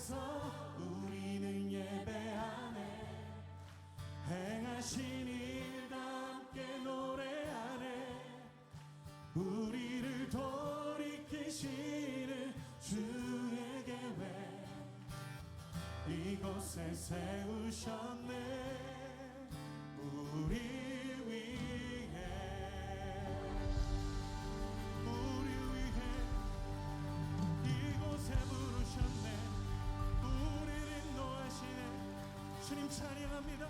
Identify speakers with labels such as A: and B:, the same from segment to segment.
A: 앞에서 우리는 예배하네. 행하신 일 다 함께 노래하네. 우리를 돌이키시는 주의 계획 이곳에 세우셨네. 우리 위해 이곳에 부르셨네. 우리를 인도하시네. 주님 찬양합니다.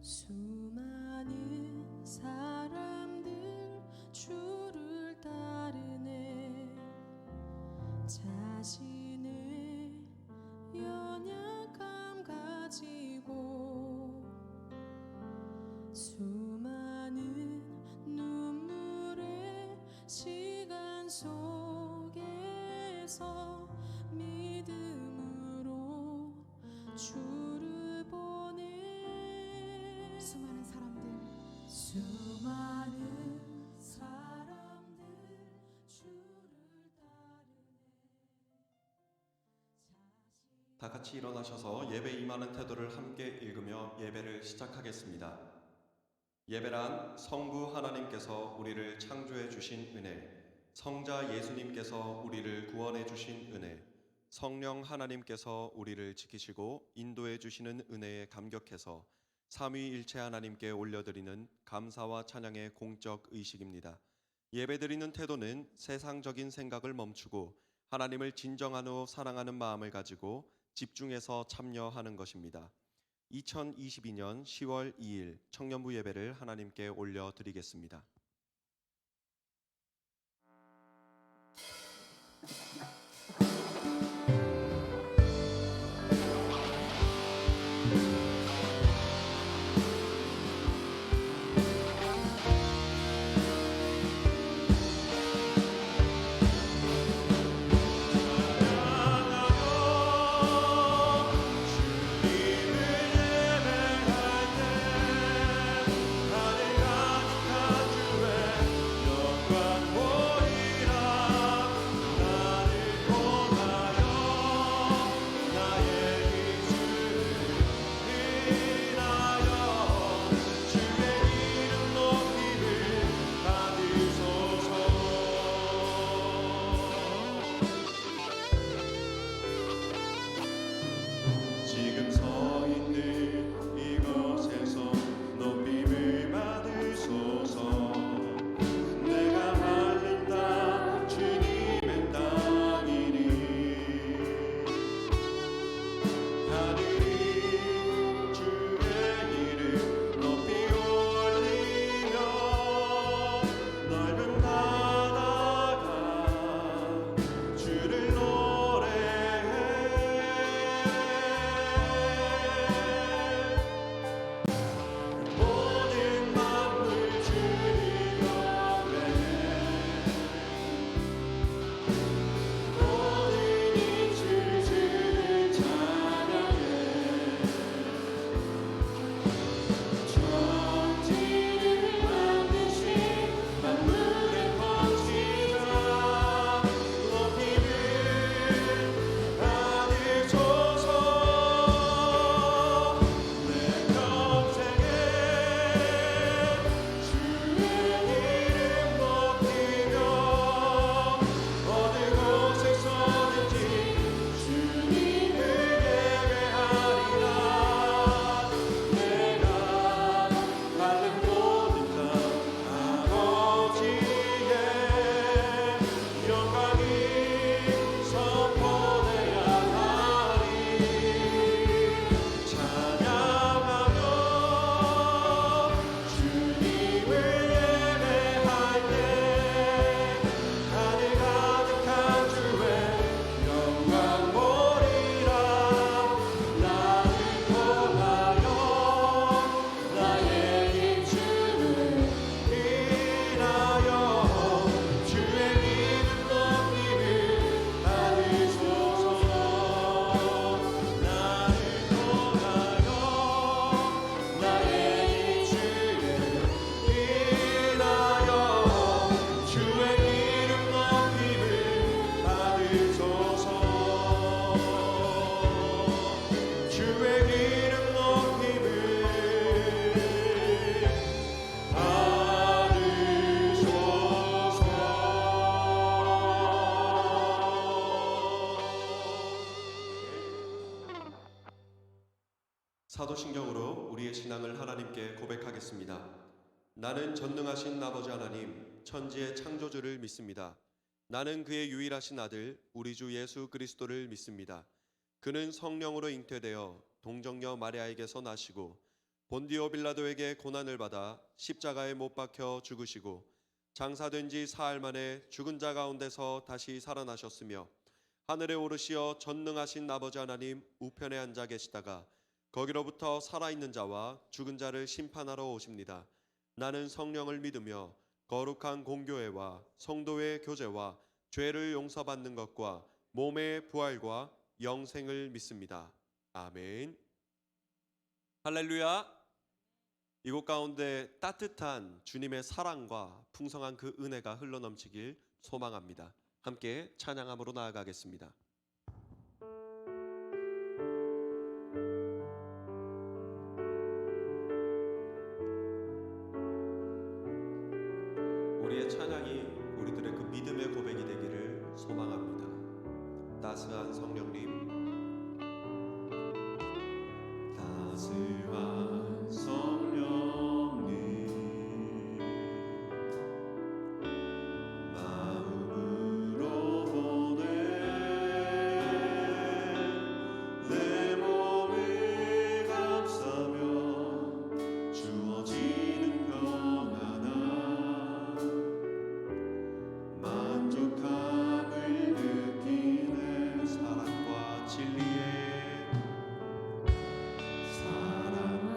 B: 수많은 사람들 주를 따르네. 자신의 연약함 가지고 수많은 눈물의 시간 속에서 믿음으로 주를 보내. 수많은 사람들 주를 따르네.
C: 다 같이 일어나셔서 예배 임하는 태도를 함께 읽으며 예배를 시작하겠습니다. 예배란 성부 하나님께서 우리를 창조해 주신 은혜, 성자 예수님께서 우리를 구원해 주신 은혜, 성령 하나님께서 우리를 지키시고 인도해 주시는 은혜에 감격해서 삼위일체 하나님께 올려드리는 감사와 찬양의 공적 의식입니다. 예배드리는 태도는 세상적인 생각을 멈추고 하나님을 진정한 사랑하는 마음을 가지고 집중해서 참여하는 것입니다. 2022년 10월 2일 청년부 예배를 하나님께 올려드리겠습니다.
A: 하늘 가득한 주의 영광 보이라. 나를
C: 사도신경으로 우리의 신앙을 하나님께 고백하겠습니다. 나는 전능하신 아버지 하나님, 천지의 창조주를 믿습니다. 나는 그의 유일하신 아들, 우리 주 예수 그리스도를 믿습니다. 그는 성령으로 잉태되어 동정녀 마리아에게서 나시고 본디오 빌라도에게 고난을 받아 십자가에 못 박혀 죽으시고 장사된 지 사흘 만에 죽은 자 가운데서 다시 살아나셨으며 하늘에 오르시어 전능하신 아버지 하나님 우편에 앉아 계시다가 거기로부터 살아있는 자와 죽은 자를 심판하러 오십니다. 나는 성령을 믿으며 거룩한 공교회와 성도의 교제와 죄를 용서받는 것과 몸의 부활과 영생을 믿습니다. 아멘. 할렐루야. 이곳 가운데 따뜻한 주님의 사랑과 풍성한 그 은혜가 흘러넘치길 소망합니다. 함께 찬양함으로 나아가겠습니다. 우리의 찬양이 우리들의 그 믿음의 고백이 되기를 소망합니다. 따스한 성령님,
A: 따스한 성령님 마음으로 보내 내 몸을 감싸며 주어지는 평안함 만족함을 느끼네.
C: 사랑과 진리의
A: 사랑과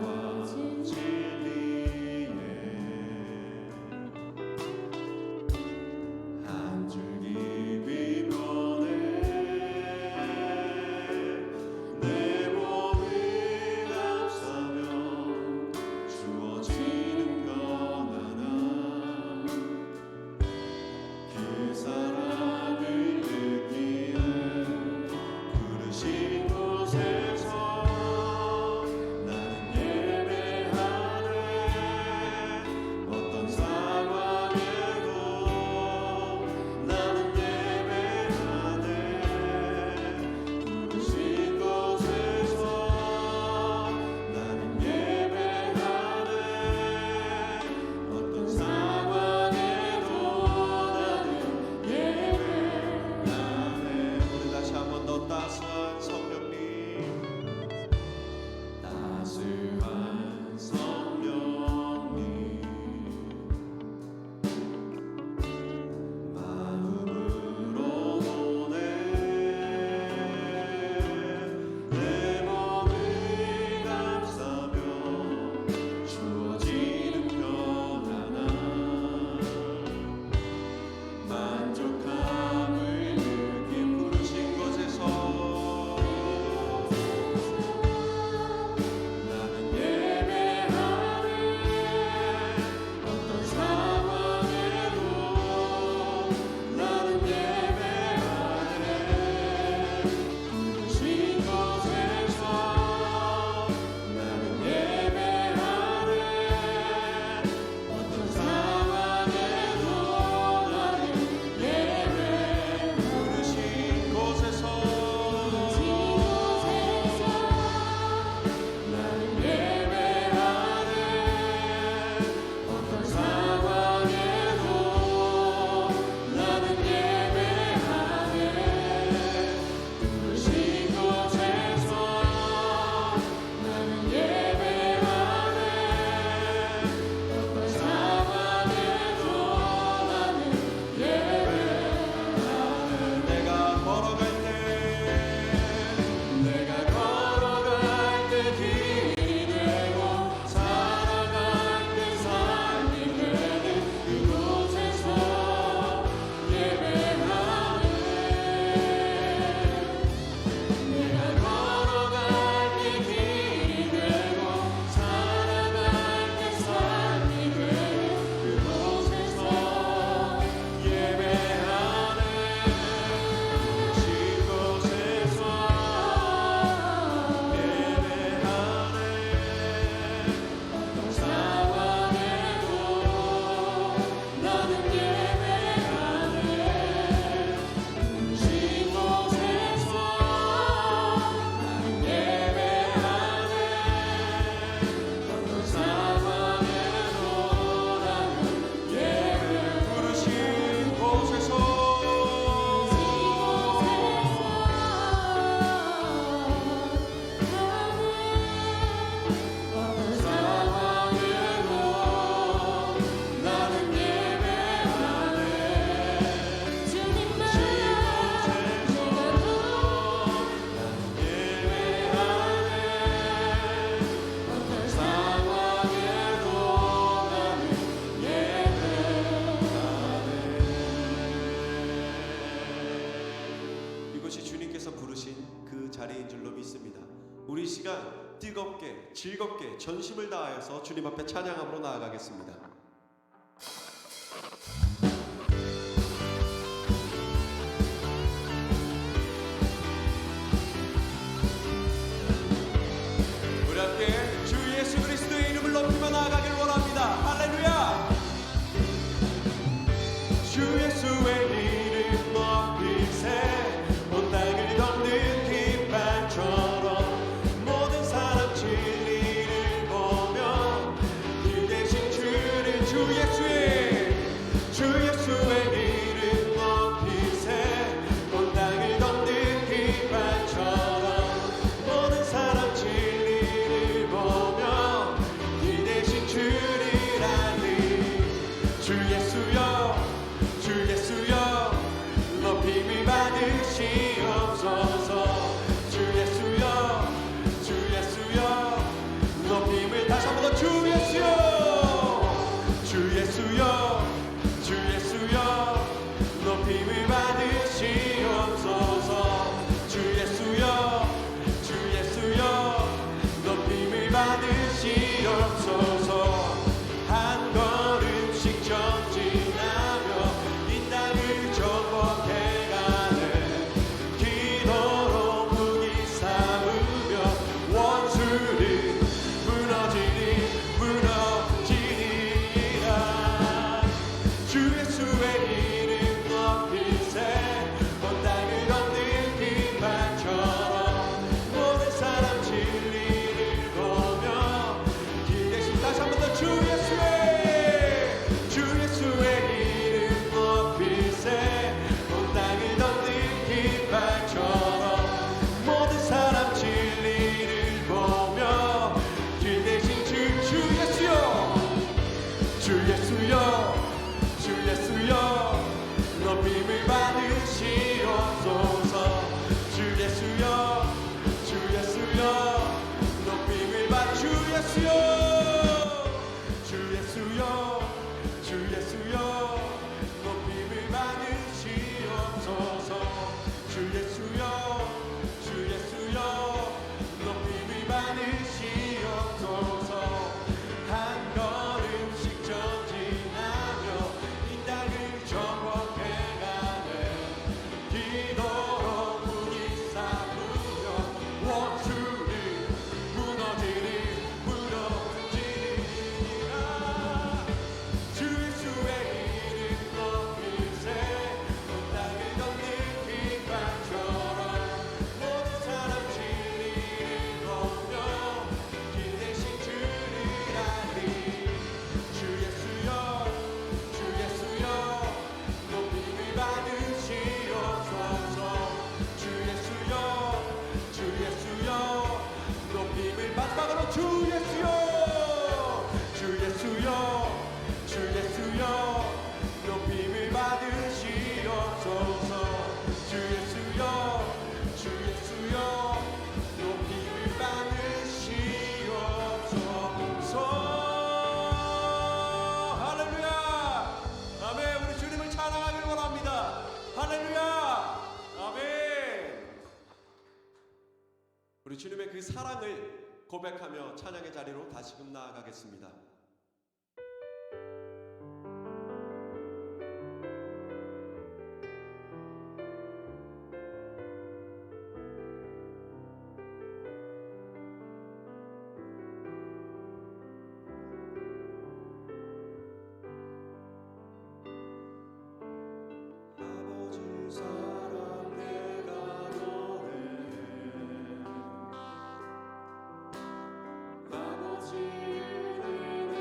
C: 믿습니다. 우리 이 시간 뜨겁게 즐겁게 전심을 다하여서 주님 앞에 찬양함으로 나아가겠습니다. 우리 함께 주 예수 그리스도의 이름을 높이며 나아가길 원합니다. 할렐루야. 주 예수의 이름 높이세 온 땅을 덮는 깃발처럼 모든 사람 진리를 보며 그 대신 주를 주 예수의 이름 높이세 온 땅을 덮는 깃발처럼 모든 사람 진리를 보며 그 대신 주를 알리 주 예수여 주 예수여 높임을 받으시옵소서 주 예수여 주 예수여 높임을 다시 한번 더 주 예수여 주 예수여 주 예수여 높임을 받으시옵소서 주 예수여 주 예수여 높임을 받으시옵소서 한 걸음씩 전진하며 이 땅을 정복해가네 기도로 무기 삼으며 원수를 무너지리라 주 예수의 이름 높이세 온 땅을 덮는 깃발처럼 모든 사람 진리를 보며 그 대신 다시 한 번 더 주 예수의 이름 높이세 온 땅을 덮는 깃발처럼 모든 사람 진리를 보며 그 대신 주 예수여 주 예수여 주 예수여 높임을 받으시옵소서 주 예수여 주 예수여 높임을 받 주 예수여 주 예수여 주 예수여 높임을 받으시옵소서 주 예수여 주 예수여 높임을 받으시옵소서 한 걸음씩 전진하며 이 땅을 정복해가네 기도로 무기 삼으며 원수를 무너지리라 주 예수의 이름 높이세 온 땅을 덮는 깃발처럼 모든 사람 진리를 보며 그 대신 주를 알리 주 예수여 주 예수여 높임을 받으시옵소서 주 예수여 주 예수여 높임을 마지막으로 주 예수여 주 예수여 주 예수여 높임을 받으시옵소서 주 예수여 주 예수여 높임을 받으시옵소서 할렐루야 아멘 우리 주님을 찬양하길 원합니다 할렐루야 아멘 우리 주님의 그 사랑을 고백하며 찬양의 자리로 다시금 나아가겠습니다. 아버지 사랑 내가 노래해 아버지 은혜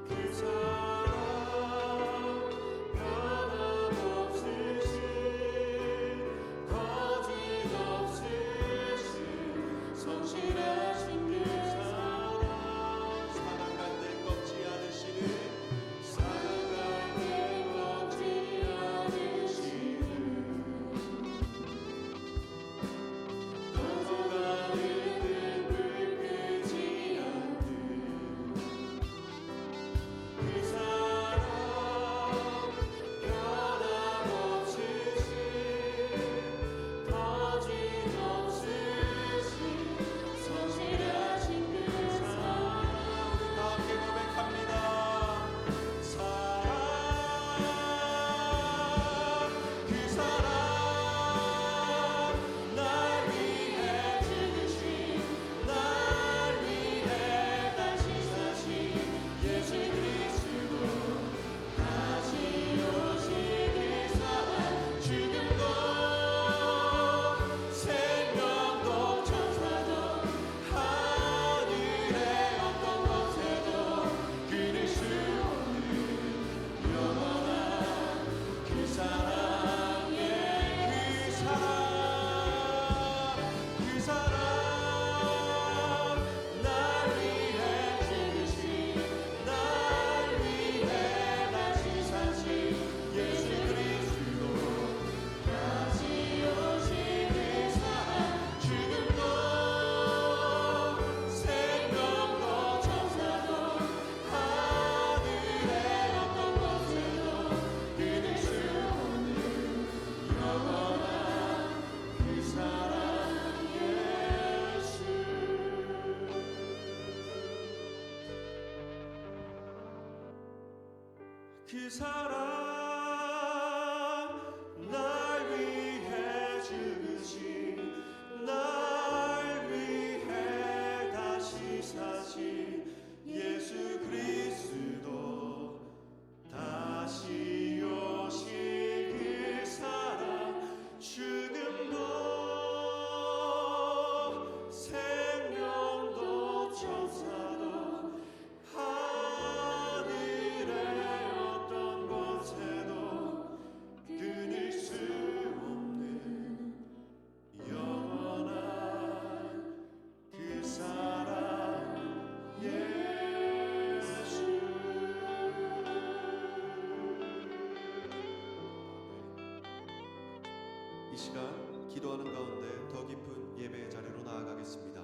A: 그 사랑 변함없으신 거짓없으신 성실하신 그 사랑 사랑 갈대 꺾지 않으시는 사랑 갈대 꺾지 않으시는 넘어가는 불 끄지 않는 그 사랑 변함없으신 거짓없으신 성실하신 그 사랑 다 함께 고백합니다. 사랑 그 사랑 날 위해 죽으신 날 위해 다시 사신 예수 그리스도 다시 오신 그 사랑 죽음도 생명도 천사도 하늘의 어떤 것에도 끊을 수 없는 영원한 그 사랑의 그 사랑 그 사랑 날 위해 죽으신 날 위해 다시 사신 예수 그리스도 다시 오신 그 사랑 죽음도 생명도 천사도 하늘의 어떤 것에도 끊을 수 없는 영원한 그 사랑 예수 그 사랑 날 위해 죽으신 날 위해 다시 사신 예수 그리스도 다시 오신 그 사랑 죽음도 생명도 천사도 하늘의 어떤 곳에도 끊을 수 없는 영원한 그 사랑 예수 이 시간 기도하는 가운데 더 깊은 예배의 자리로 나아가겠습니다.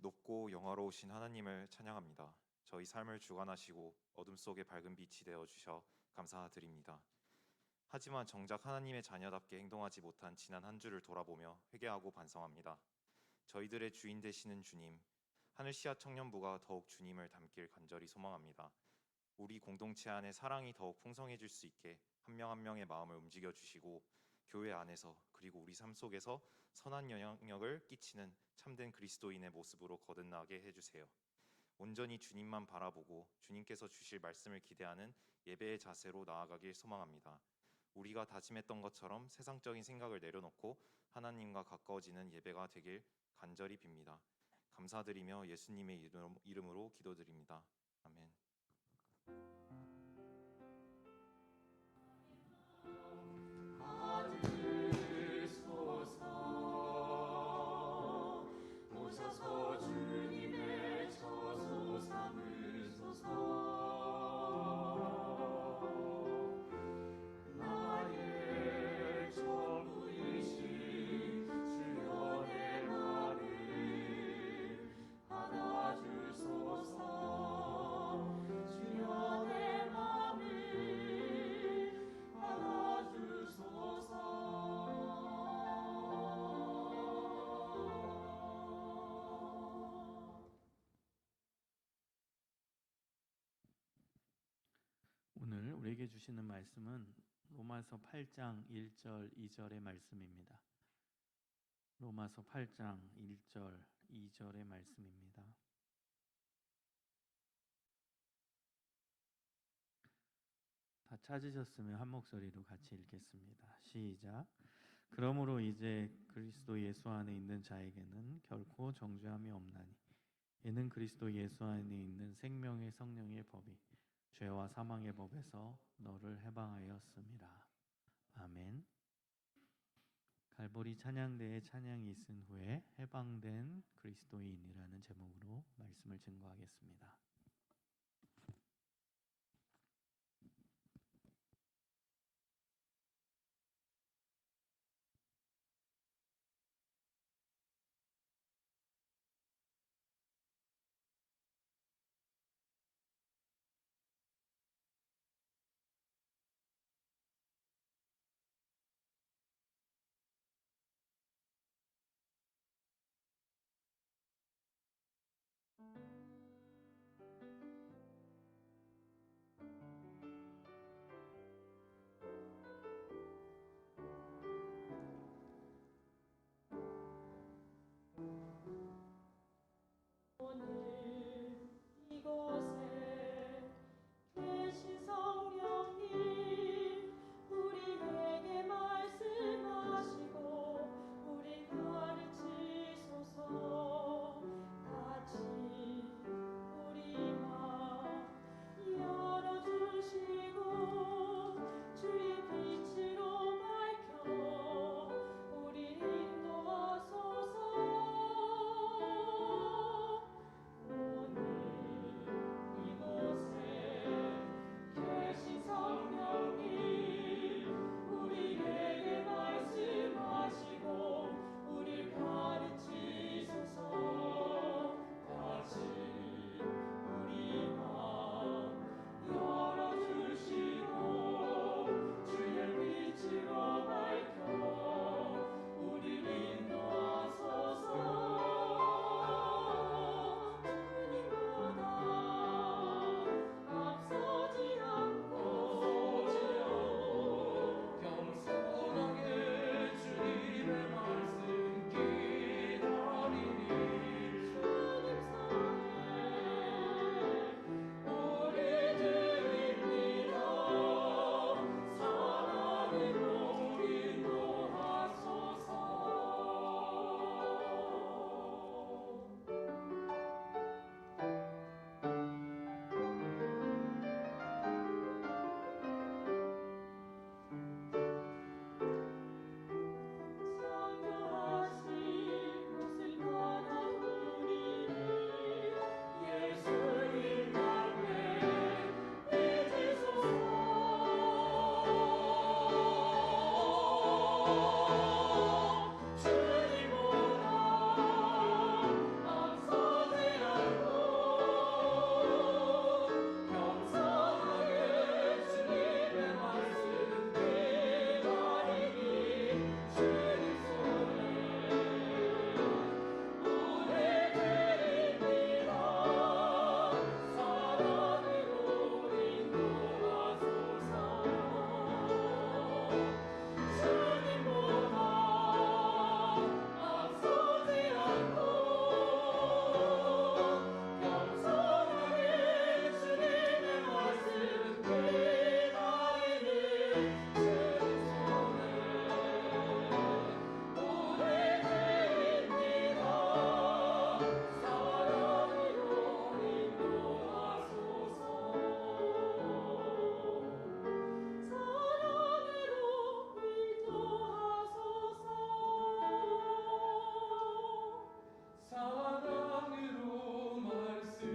D: 높고 영화로우신 하나님을 찬양합니다. 저희 삶을 주관하시고 어둠 속에 밝은 빛이 되어 주셔 감사드립니다. 하지만 정작 하나님의 자녀답게 행동하지 못한 지난 한 주를 돌아보며 회개하고 반성합니다. 저희들의 주인 되시는 주님, 하늘 씨앗 청년부가 더욱 주님을 닮길 간절히 소망합니다. 우리 공동체 안에 사랑이 더욱 풍성해질 수 있게 한 명 한 명의 마음을 움직여 주시고 교회 안에서 그리고 우리 삶 속에서 선한 영향력을 끼치는 참된 그리스도인의 모습으로 거듭나게 해주세요. 온전히 주님만 바라보고 주님께서 주실 말씀을 기대하는 예배의 자세로 나아가길 소망합니다. 우리가 다짐했던 것처럼 세상적인 생각을 내려놓고 하나님과 가까워지는 예배가 되길 간절히 빕니다. 감사드리며 예수님의 이름으로 기도드립니다. 아멘.
E: 오셔서 주님의 처소 삼으소서. 나의 전부이신 주여 내 맘을 받아주소서. 주여 내 맘을 받아주소서.
F: 오늘 우리에게 주시는 말씀은 로마서 8장 1절 2절의 말씀입니다. 로마서 8장 1절 2절의 말씀입니다. 다 찾으셨으면 한 목소리로 같이 읽겠습니다. 시작. 그러므로 이제 그리스도 예수 안에 있는 자에게는 결코 정죄함이 없나니 이는 그리스도 예수 안에 있는 생명의 성령의 법이 죄와 사망의 법에서 너를 해방하였습니다. 아멘. 갈보리 찬양대의 찬양이 있은 후에 해방된 그리스도인이라는 제목으로 말씀을 증거하겠습니다.
E: 오늘 이곳에 계신 성령님 우리에게 말씀하시고 우리 가르치소서. 같이 우리 맘 열어주시고 주의 빛으로 밝혀 우리 인도하소서. 오늘 이곳에 계신 성령님 우리에게 말씀하시고 우릴 가르치소서. 같이 우리 맘 열어주시고 주의 빛으로 밝혀 우릴 인도하소서. 앞서지 않고 겸손하게 주님의 말씀 기다리니 주님 사에 우리들입니다. 사랑으로 인도하소서. 창조하신 것을 받아 우리를 예수님 앞에 빚으소서. 주님보다 앞서지 않고 겸손하게 주님의 말씀 기다리니 주님 손에 우리들입니다. 사랑으로 인도하소서. 주님보다 앞서지 않고 겸손하게 주님의 말씀 기다리니 주님 손에 우리들입니다. 사랑으로 인도하소서. 사랑으로 말씀하소서.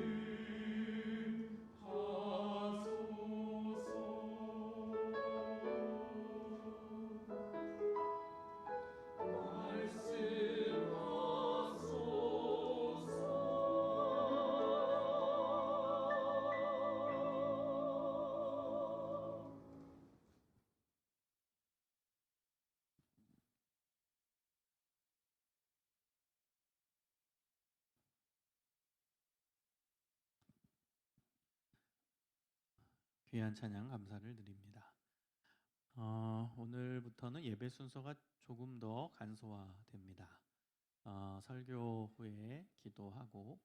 F: 귀한 찬양 감사를 드립니다. 오늘부터는 예배 순서가 조금 더 간소화됩니다. 설교 후에 기도하고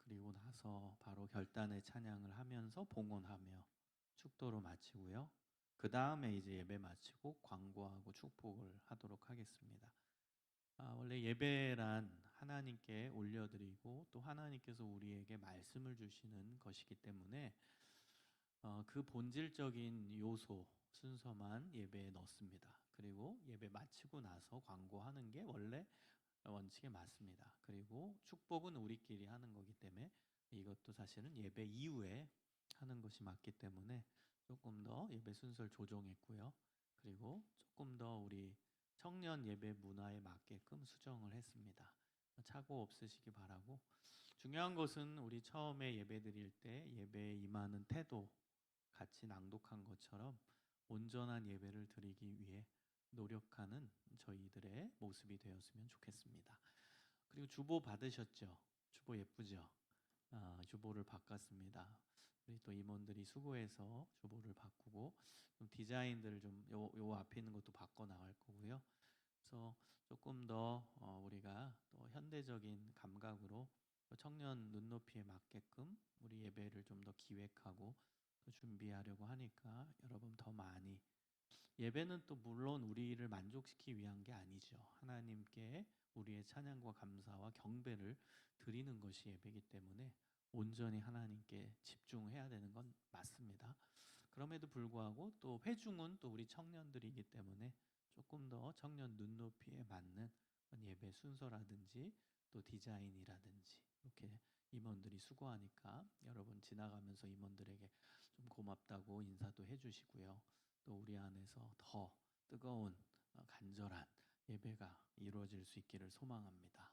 F: 그리고 나서 바로 결단의 찬양을 하면서 봉헌하며 축도로 마치고요. 그 다음에 이제 예배 마치고 광고하고 축복을 하도록 하겠습니다. 원래 예배란 하나님께 올려드리고 또 하나님께서 우리에게 말씀을 주시는 것이기 때문에 그 본질적인 요소 순서만 예배에 넣습니다. 그리고 예배 마치고 나서 광고하는 게 원래 원칙에 맞습니다. 그리고 축복은 우리끼리 하는 거기 때문에 이것도 사실은 예배 이후에 하는 것이 맞기 때문에 조금 더 예배 순서를 조정했고요. 그리고 조금 더 우리 청년 예배 문화에 맞게끔 수정을 했습니다. 착오 없으시기 바라고, 중요한 것은 우리 처음에 예배 드릴 때 예배에 임하는 태도 같이 낭독한 것처럼 온전한 예배를 드리기 위해 노력하는 저희들의 모습이 되었으면 좋겠습니다. 그리고 주보 받으셨죠? 주보 예쁘죠? 주보를 바꿨습니다. 우리 또 임원들이 수고해서 주보를 바꾸고 좀 디자인들을 좀 요 앞에 있는 것도 바꿔 나갈 거고요. 그래서 조금 더 우리가 또 현대적인 감각으로 청년 눈높이에 맞게끔 우리 예배를 좀 더 기획하고 또 준비하려고 하니까 여러분 더 많이, 예배는 또 물론 우리를 만족시키기 위한 게 아니죠. 하나님께 우리의 찬양과 감사와 경배를 드리는 것이 예배이기 때문에 온전히 하나님께 집중해야 되는 건 맞습니다. 그럼에도 불구하고 또 회중은 또 우리 청년들이기 때문에 조금 더 청년 눈높이에 맞는 예배 순서라든지 또 디자인이라든지 이렇게 임원들이 수고하니까 여러분 지나가면서 임원들에게 좀 고맙다고 인사도 해주시고요. 또 우리 안에서 더 뜨거운 간절한 예배가 이루어질 수 있기를 소망합니다.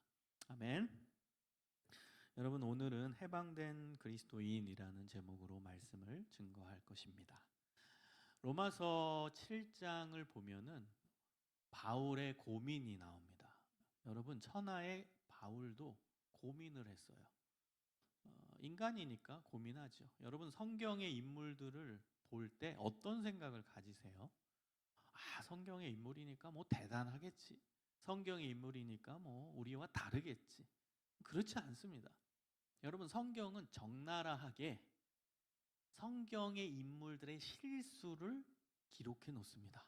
F: 아멘. 여러분, 오늘은 해방된 그리스도인이라는 제목으로 말씀을 증거할 것입니다. 로마서 7장을 보면은 바울의 고민이 나옵니다. 여러분, 천하의 바울도 고민을 했어요. 인간이니까 고민하죠. 여러분, 성경의 인물들을 볼 때 어떤 생각을 가지세요? 성경의 인물이니까 뭐 대단하겠지. 성경의 인물이니까 뭐 우리와 다르겠지. 그렇지 않습니다. 여러분, 성경은 적나라하게 성경의 인물들의 실수를 기록해 놓습니다.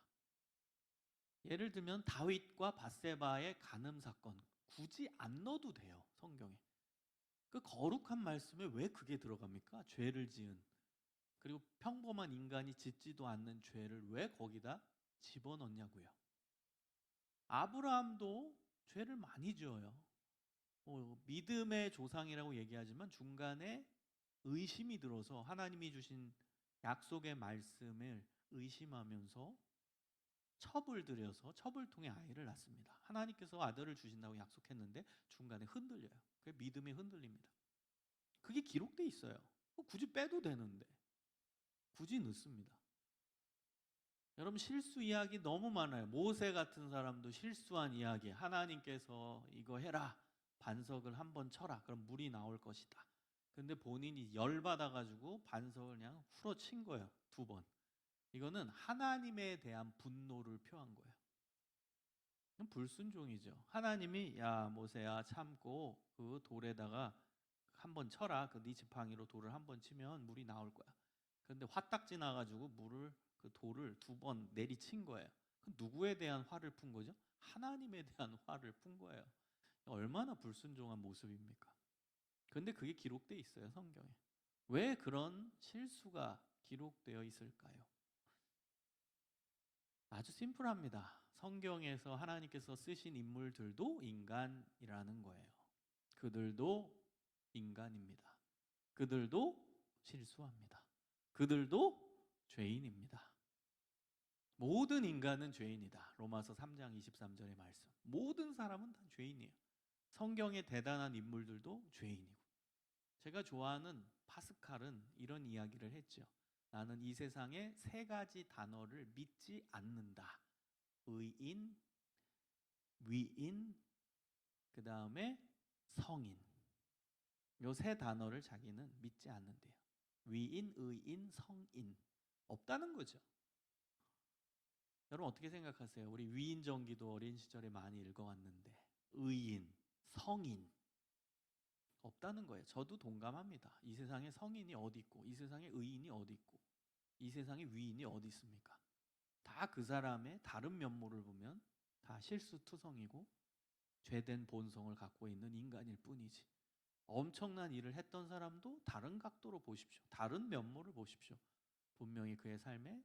F: 예를 들면 다윗과 밧세바의 간음 사건 굳이 안 넣어도 돼요. 성경에. 그 거룩한 말씀에 왜 그게 들어갑니까? 죄를 지은, 그리고 평범한 인간이 짓지도 않는 죄를 왜 거기다 집어넣냐고요. 아브라함도 죄를 많이 지어요. 믿음의 조상이라고 얘기하지만 중간에 의심이 들어서 하나님이 주신 약속의 말씀을 의심하면서 첩을 들여서 첩을 통해 아이를 낳습니다. 하나님께서 아들을 주신다고 약속했는데 중간에 흔들려요. 그게 믿음이 흔들립니다. 그게 기록돼 있어요. 굳이 빼도 되는데 굳이 넣습니다. 여러분, 실수 이야기 너무 많아요. 모세 같은 사람도 실수한 이야기. 하나님께서 이거 해라, 반석을 한번 쳐라, 그럼 물이 나올 것이다. 근데 본인이 열받아가지고 반석을 그냥 후려친 거예요. 2번. 이거는 하나님에 대한 분노를 표한 거예요. 불순종이죠. 하나님이 야 모세야 참고 그 돌에다가 한번 쳐라. 그 네 지팡이로 돌을 한번 치면 물이 나올 거야. 그런데 화딱지 나가지고 그 돌을 2번 내리친 거예요. 그 누구에 대한 화를 푼 거죠? 하나님에 대한 화를 푼 거예요. 얼마나 불순종한 모습입니까? 그런데 그게 기록되어 있어요, 성경에. 왜 그런 실수가 기록되어 있을까요? 아주 심플합니다. 성경에서 하나님께서 쓰신 인물들도 인간이라는 거예요. 그들도 인간입니다. 그들도 실수합니다. 그들도 죄인입니다. 모든 인간은 죄인이다. 로마서 3장 23절의 말씀. 모든 사람은 다 죄인이에요. 성경의 대단한 인물들도 죄인이고. 제가 좋아하는 파스칼은 이런 이야기를 했죠. 나는 이 세상에 3가지 단어를 믿지 않는다. 의인, 위인, 그 다음에 성인. 이 3단어를 자기는 믿지 않는데요. 위인, 의인, 성인. 없다는 거죠. 여러분, 여러분 어떻게 생각하세요? 우리 위인전기도 어린 시절에 많이 읽어왔는데 의인, 성인 없다는 거예요. 저도 동감합니다. 이 세상에 성인이 어디 있고 이 세상에 의인이 어디 있고 이 세상에 위인이 어디 있습니까? 다 그 사람의 다른 면모를 보면 다 실수투성이고 죄된 본성을 갖고 있는 인간일 뿐이지. 엄청난 일을 했던 사람도 다른 각도로 보십시오. 다른 면모를 보십시오. 분명히 그의 삶에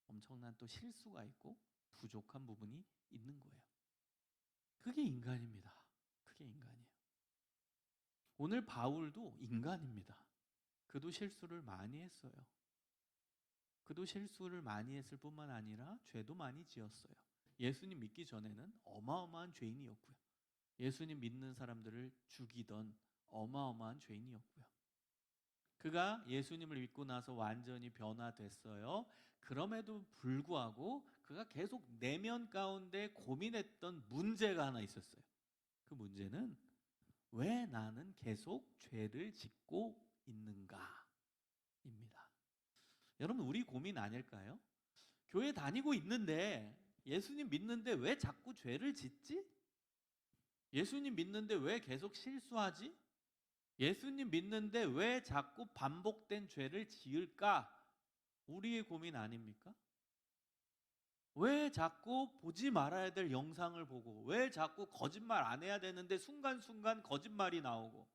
F: 엄청난 또 실수가 있고 부족한 부분이 있는 거예요. 그게 인간입니다. 그게 인간이에요. 오늘 바울도 인간입니다. 그도 실수를 많이 했어요. 그도 실수를 많이 했을 뿐만 아니라 죄도 많이 지었어요. 예수님 믿기 전에는 어마어마한 죄인이었고요. 예수님 믿는 사람들을 죽이던 어마어마한 죄인이었고요. 그가 예수님을 믿고 나서 완전히 변화됐어요. 그럼에도 불구하고 그가 계속 내면 가운데 고민했던 문제가 하나 있었어요. 그 문제는 왜 나는 계속 죄를 짓고 있는가입니다. 여러분 우리 고민 아닐까요? 교회 다니고 있는데 예수님 믿는데 왜 자꾸 죄를 짓지? 예수님 믿는데 왜 계속 실수하지? 예수님 믿는데 왜 자꾸 반복된 죄를 지을까? 우리의 고민 아닙니까? 왜 자꾸 보지 말아야 될 영상을 보고 왜 자꾸 거짓말 안 해야 되는데 순간순간 거짓말이 나오고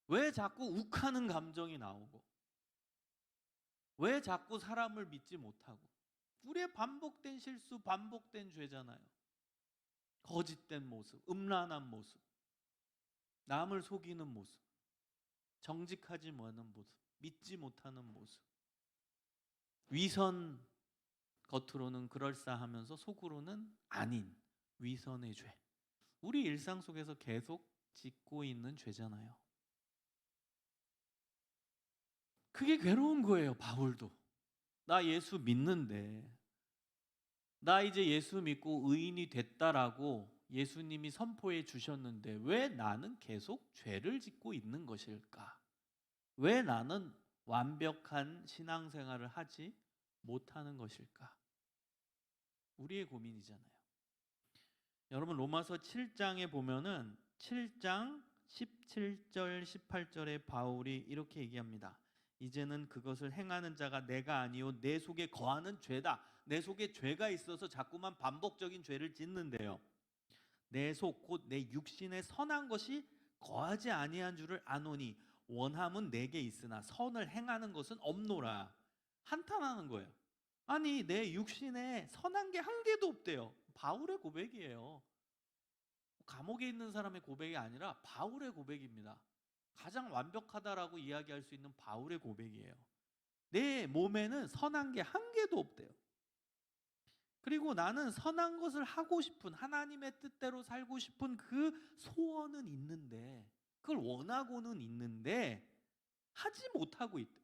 F: 왜 자꾸 욱하는 감정이 나오고 왜 자꾸 사람을 믿지 못하고 우리의 반복된 실수, 반복된 죄잖아요. 거짓된 모습, 음란한 모습, 남을 속이는 모습, 정직하지 못하는 모습, 믿지 못하는 모습, 위선, 겉으로는 그럴싸하면서 속으로는 아닌 위선의 죄. 우리 일상 속에서 계속 짓고 있는 죄잖아요. 그게 괴로운 거예요. 바울도 나 예수 믿는데 나 이제 예수 믿고 의인이 됐다라고 예수님이 선포해 주셨는데 왜 나는 계속 죄를 짓고 있는 것일까? 왜 나는 완벽한 신앙생활을 하지 못하는 것일까? 우리의 고민이잖아요. 여러분 로마서 7장에 보면은 7장 17절 18절에 바울이 이렇게 얘기합니다. 이제는 그것을 행하는 자가 내가 아니요 내 속에 거하는 죄다. 내 속에 죄가 있어서 자꾸만 반복적인 죄를 짓는데요. 내 속 곧 내 육신에 선한 것이 거하지 아니한 줄을 아노니 원함은 내게 있으나 선을 행하는 것은 없노라. 한탄하는 거예요. 아니 내 육신에 선한 게 한 개도 없대요. 바울의 고백이에요. 감옥에 있는 사람의 고백이 아니라 바울의 고백입니다. 가장 완벽하다라고 이야기할 수 있는 바울의 고백이에요. 내 몸에는 선한 게 한 개도 없대요. 그리고 나는 선한 것을 하고 싶은 하나님의 뜻대로 살고 싶은 그 소원은 있는데 그걸 원하고는 있는데 하지 못하고 있다.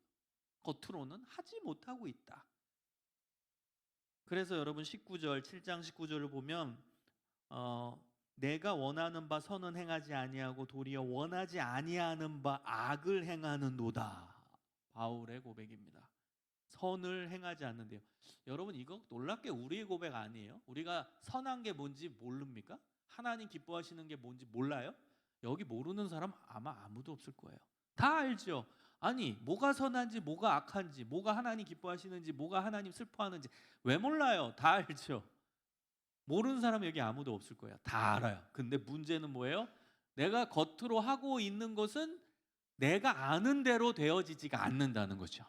F: 겉으로는 하지 못하고 있다. 그래서 여러분 19절 7장 19절을 보면 내가 원하는 바 선은 행하지 아니하고 도리어 원하지 아니하는 바 악을 행하는도다. 바울의 고백입니다. 선을 행하지 않는데요. 여러분 이거 놀랍게 우리의 고백 아니에요? 우리가 선한 게 뭔지 모릅니까? 하나님 기뻐하시는 게 뭔지 몰라요? 여기 모르는 사람 아마 아무도 없을 거예요. 다 알죠? 아니 뭐가 선한지 뭐가 악한지 뭐가 하나님 기뻐하시는지 뭐가 하나님 슬퍼하는지 왜 몰라요? 다 알죠? 모르는 사람 여기 아무도 없을 거예요. 다 알아요. 근데 문제는 뭐예요? 내가 겉으로 하고 있는 것은 내가 아는 대로 되어지지가 않는다는 거죠.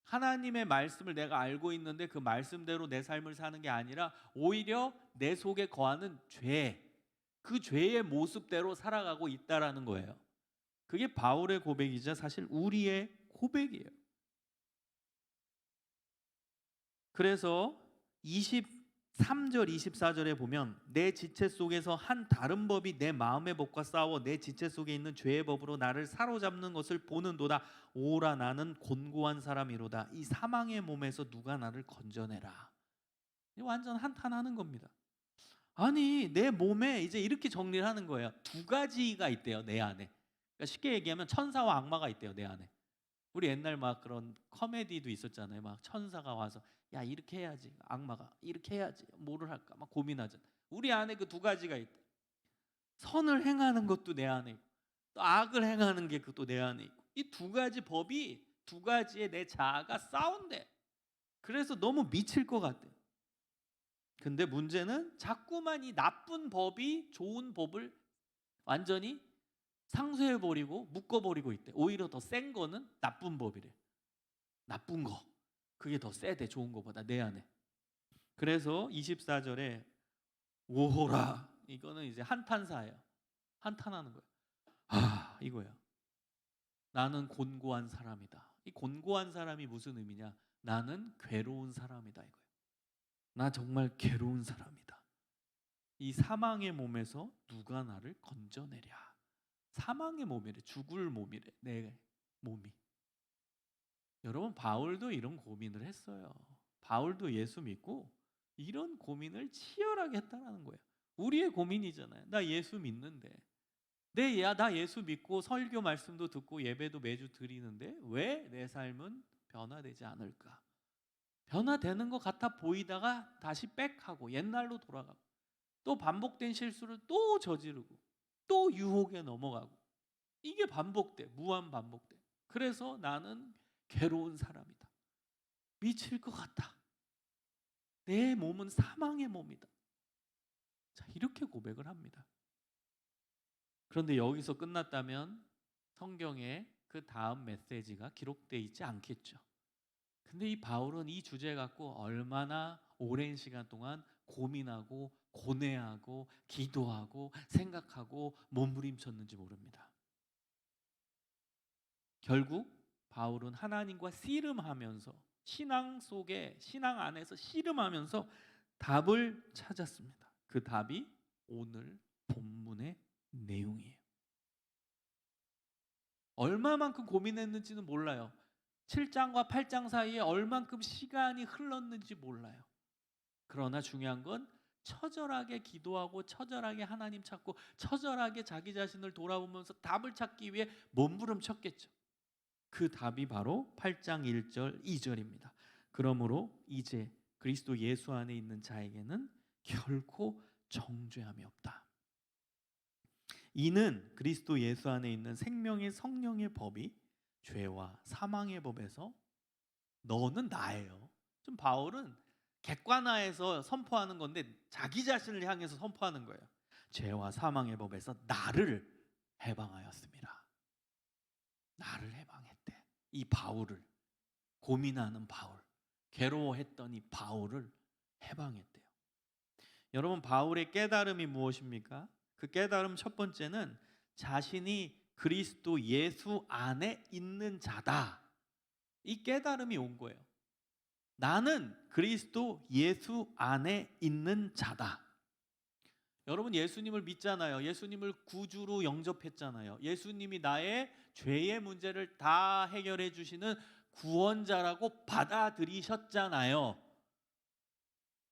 F: 하나님의 말씀을 내가 알고 있는데 그 말씀대로 내 삶을 사는 게 아니라 오히려 내 속에 거하는 죄, 그 죄의 모습대로 살아가고 있다라는 거예요. 그게 바울의 고백이자 사실 우리의 고백이에요. 그래서 23절 24절에 보면 내 지체 속에서 한 다른 법이 내 마음의 법과 싸워 내 지체 속에 있는 죄의 법으로 나를 사로잡는 것을 보는도다. 오라 나는 곤고한 사람이로다. 이 사망의 몸에서 누가 나를 건져내라. 완전 한탄하는 겁니다. 아니 내 몸에 이제 이렇게 정리를 하는 거예요. 두 가지가 있대요. 내 안에. 그러니까 쉽게 얘기하면 천사와 악마가 있대요. 내 안에. 우리 옛날 막 그런 코미디도 있었잖아요. 막 천사가 와서 야 이렇게 해야지, 악마가 이렇게 해야지, 뭐를 할까 막 고민하잖아. 우리 안에 그 두 가지가 있다. 선을 행하는 것도 내 안에 있고 또 악을 행하는 게 그것도 내 안에 있고 이 두 가지 법이 두 가지의 내 자아가 싸운대. 그래서 너무 미칠 것 같대. 근데 문제는 자꾸만 이 나쁜 법이 좋은 법을 완전히 상쇄해버리고 묶어버리고 있대. 오히려 더 센 거는 나쁜 법이래. 나쁜 거 그게 더 세대, 좋은 거보다 내 안에. 그래서 24절에 오호라, 이거는 이제 한탄사예요. 한탄하는 거예요. 아, 이거야. 나는 곤고한 사람이다. 이 곤고한 사람이 무슨 의미냐? 나는 괴로운 사람이다 이거예요. 나 정말 괴로운 사람이다. 이 사망의 몸에서 누가 나를 건져내랴. 사망의 몸이래. 죽을 몸이래. 내 몸이. 여러분, 바울도 이런 고민을 했어요. 바울도 예수 믿고 이런 고민을 치열하게 했다는 거예요. 우리의 고민이잖아요. 나 예수 믿는데 나 예수 믿고 설교 말씀도 듣고 예배도 매주 드리는데 왜 내 삶은 변화되지 않을까? 변화되는 것 같아 보이다가 다시 빽하고 옛날로 돌아가고 또 반복된 실수를 또 저지르고 또 유혹에 넘어가고 이게 반복돼. 무한 반복돼. 그래서 나는 괴로운 사람이다. 미칠 것 같다. 내 몸은 사망의 몸이다. 자, 이렇게 고백을 합니다. 그런데 여기서 끝났다면 성경에 그 다음 메시지가 기록되어 있지 않겠죠. 근데 이 바울은 이 주제 갖고 얼마나 오랜 시간 동안 고민하고 고뇌하고 기도하고 생각하고 몸부림쳤는지 모릅니다. 결국 바울은 하나님과 씨름하면서 신앙 안에서 씨름하면서 답을 찾았습니다. 그 답이 오늘 본문의 내용이에요. 얼마만큼 고민했는지는 몰라요. 7장과 8장 사이에 얼만큼 시간이 흘렀는지 몰라요. 그러나 중요한 건 처절하게 기도하고 처절하게 하나님 찾고 처절하게 자기 자신을 돌아보면서 답을 찾기 위해 몸부림쳤겠죠. 그 답이 바로 8장 1절 2절입니다. 그러므로 이제 그리스도 예수 안에 있는 자에게는 결코 정죄함이 없다. 이는 그리스도 예수 안에 있는 생명의 성령의 법이 죄와 사망의 법에서 너는 나예요. 좀 바울은 객관화해서 선포하는 건데 자기 자신을 향해서 선포하는 거예요. 죄와 사망의 법에서 나를 해방하였습니다. 나를 해방했대. 이 바울을, 고민하는 바울, 괴로워했던 이 바울을 해방했대요. 여러분, 바울의 깨달음이 무엇입니까? 그 깨달음 첫 번째는 자신이 그리스도 예수 안에 있는 자다. 이 깨달음이 온 거예요. 나는 그리스도 예수 안에 있는 자다. 여러분, 예수님을 믿잖아요. 예수님을 구주로 영접했잖아요. 예수님이 나의 죄의 문제를 다 해결해 주시는 구원자라고 받아들이셨잖아요.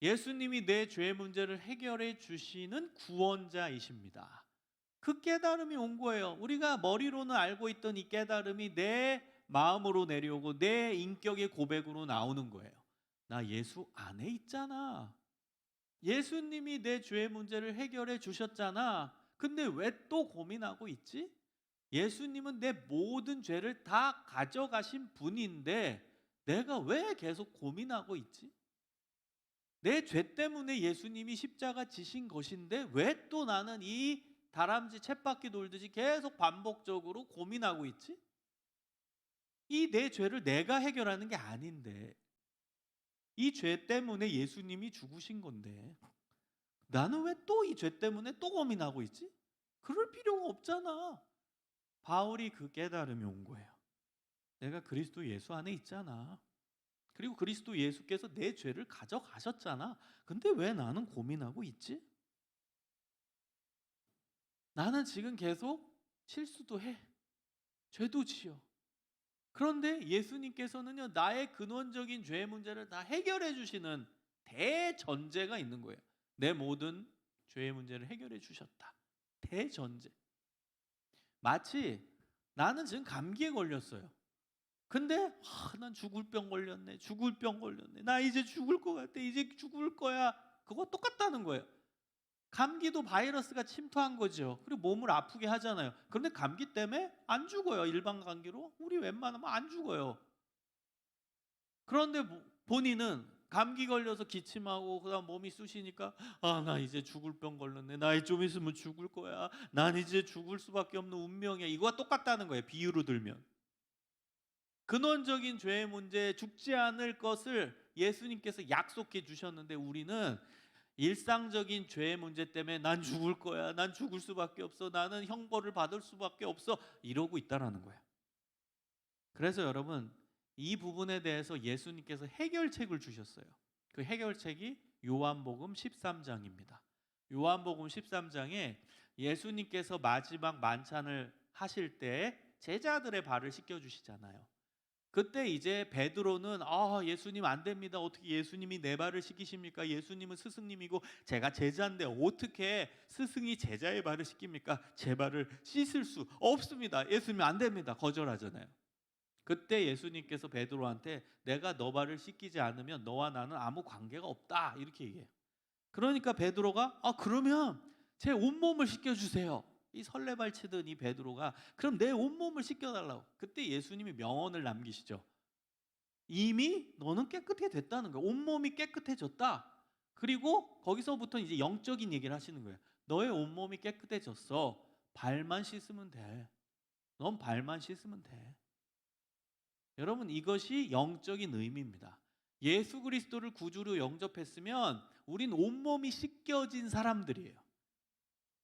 F: 예수님이 내 죄의 문제를 해결해 주시는 구원자이십니다. 그 깨달음이 온 거예요. 우리가 머리로는 알고 있던 이 깨달음이 내 마음으로 내려오고 내 인격의 고백으로 나오는 거예요. 나 예수 안에 있잖아. 예수님이 내 죄의 문제를 해결해 주셨잖아. 근데 왜 또 고민하고 있지? 예수님은 내 모든 죄를 다 가져가신 분인데 내가 왜 계속 고민하고 있지? 내 죄 때문에 예수님이 십자가 지신 것인데 왜 또 나는 이 다람쥐 쳇바퀴 돌듯이 계속 반복적으로 고민하고 있지? 이 내 죄를 내가 해결하는 게 아닌데 이 죄 때문에 예수님이 죽으신 건데 나는 왜 또 이 죄 때문에 또 고민하고 있지? 그럴 필요가 없잖아. 바울이 그 깨달음이 온 거예요. 내가 그리스도 예수 안에 있잖아. 그리고 그리스도 예수께서 내 죄를 가져가셨잖아. 근데 왜 나는 고민하고 있지? 나는 지금 계속 실수도 해. 죄도 지어. 그런데 예수님께서는요, 나의 근원적인 죄의 문제를 다 해결해 주시는 대전제가 있는 거예요. 내 모든 죄의 문제를 해결해 주셨다. 대전제. 마치 나는 지금 감기에 걸렸어요. 근데 난 죽을 병 걸렸네. 죽을 병 걸렸네. 나 이제 죽을 것 같아. 이제 죽을 거야. 그거 똑같다는 거예요. 감기도 바이러스가 침투한 거죠. 그리고 몸을 아프게 하잖아요. 그런데 감기 때문에 안 죽어요. 일반 감기로 우리 웬만하면 안 죽어요. 그런데 본인은 감기 걸려서 기침하고 그다음 몸이 쑤시니까 나 이제 죽을 병 걸렸네. 나 좀 있으면 죽을 거야. 난 이제 죽을 수밖에 없는 운명이야. 이거와 똑같다는 거예요. 비유로 들면. 근원적인 죄의 문제, 죽지 않을 것을 예수님께서 약속해 주셨는데 우리는 일상적인 죄의 문제 때문에 난 죽을 거야. 난 죽을 수밖에 없어. 나는 형벌을 받을 수밖에 없어. 이러고 있다라는 거예요. 그래서 여러분 이 부분에 대해서 예수님께서 해결책을 주셨어요. 그 해결책이 요한복음 13장입니다. 요한복음 13장에 예수님께서 마지막 만찬을 하실 때 제자들의 발을 씻겨 주시잖아요. 그때 이제 베드로는 예수님 안 됩니다. 어떻게 예수님이 내 발을 씻기십니까? 예수님은 스승님이고 제가 제자인데 어떻게 스승이 제자의 발을 씻깁니까? 제 발을 씻을 수 없습니다. 예수님 안 됩니다. 거절하잖아요. 그때 예수님께서 베드로한테 내가 너 발을 씻기지 않으면 너와 나는 아무 관계가 없다 이렇게 얘기해요. 그러니까 베드로가 그러면 제 온몸을 씻겨주세요. 이 설레발 치던 이 베드로가 그럼 내 온몸을 씻겨달라고. 그때 예수님이 명언을 남기시죠. 이미 너는 깨끗해 됐다는 거야. 온몸이 깨끗해졌다. 그리고 거기서부터 이제 영적인 얘기를 하시는 거예요. 너의 온몸이 깨끗해졌어. 발만 씻으면 돼. 넌 발만 씻으면 돼. 여러분 이것이 영적인 의미입니다. 예수 그리스도를 구주로 영접했으면 우린 온몸이 씻겨진 사람들이에요.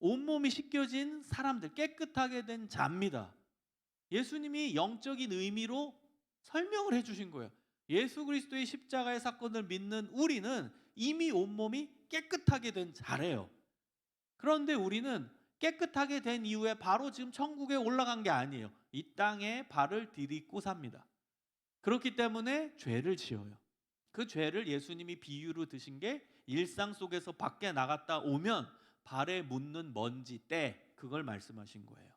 F: 온몸이 씻겨진 사람들, 깨끗하게 된 자입니다. 예수님이 영적인 의미로 설명을 해주신 거예요. 예수 그리스도의 십자가의 사건을 믿는 우리는 이미 온몸이 깨끗하게 된 자래요. 그런데 우리는 깨끗하게 된 이후에 바로 지금 천국에 올라간 게 아니에요. 이 땅에 발을 디딛고 삽니다. 그렇기 때문에 죄를 지어요. 그 죄를 예수님이 비유로 드신 게 일상 속에서 밖에 나갔다 오면 발에 묻는 먼지, 때, 그걸 말씀하신 거예요.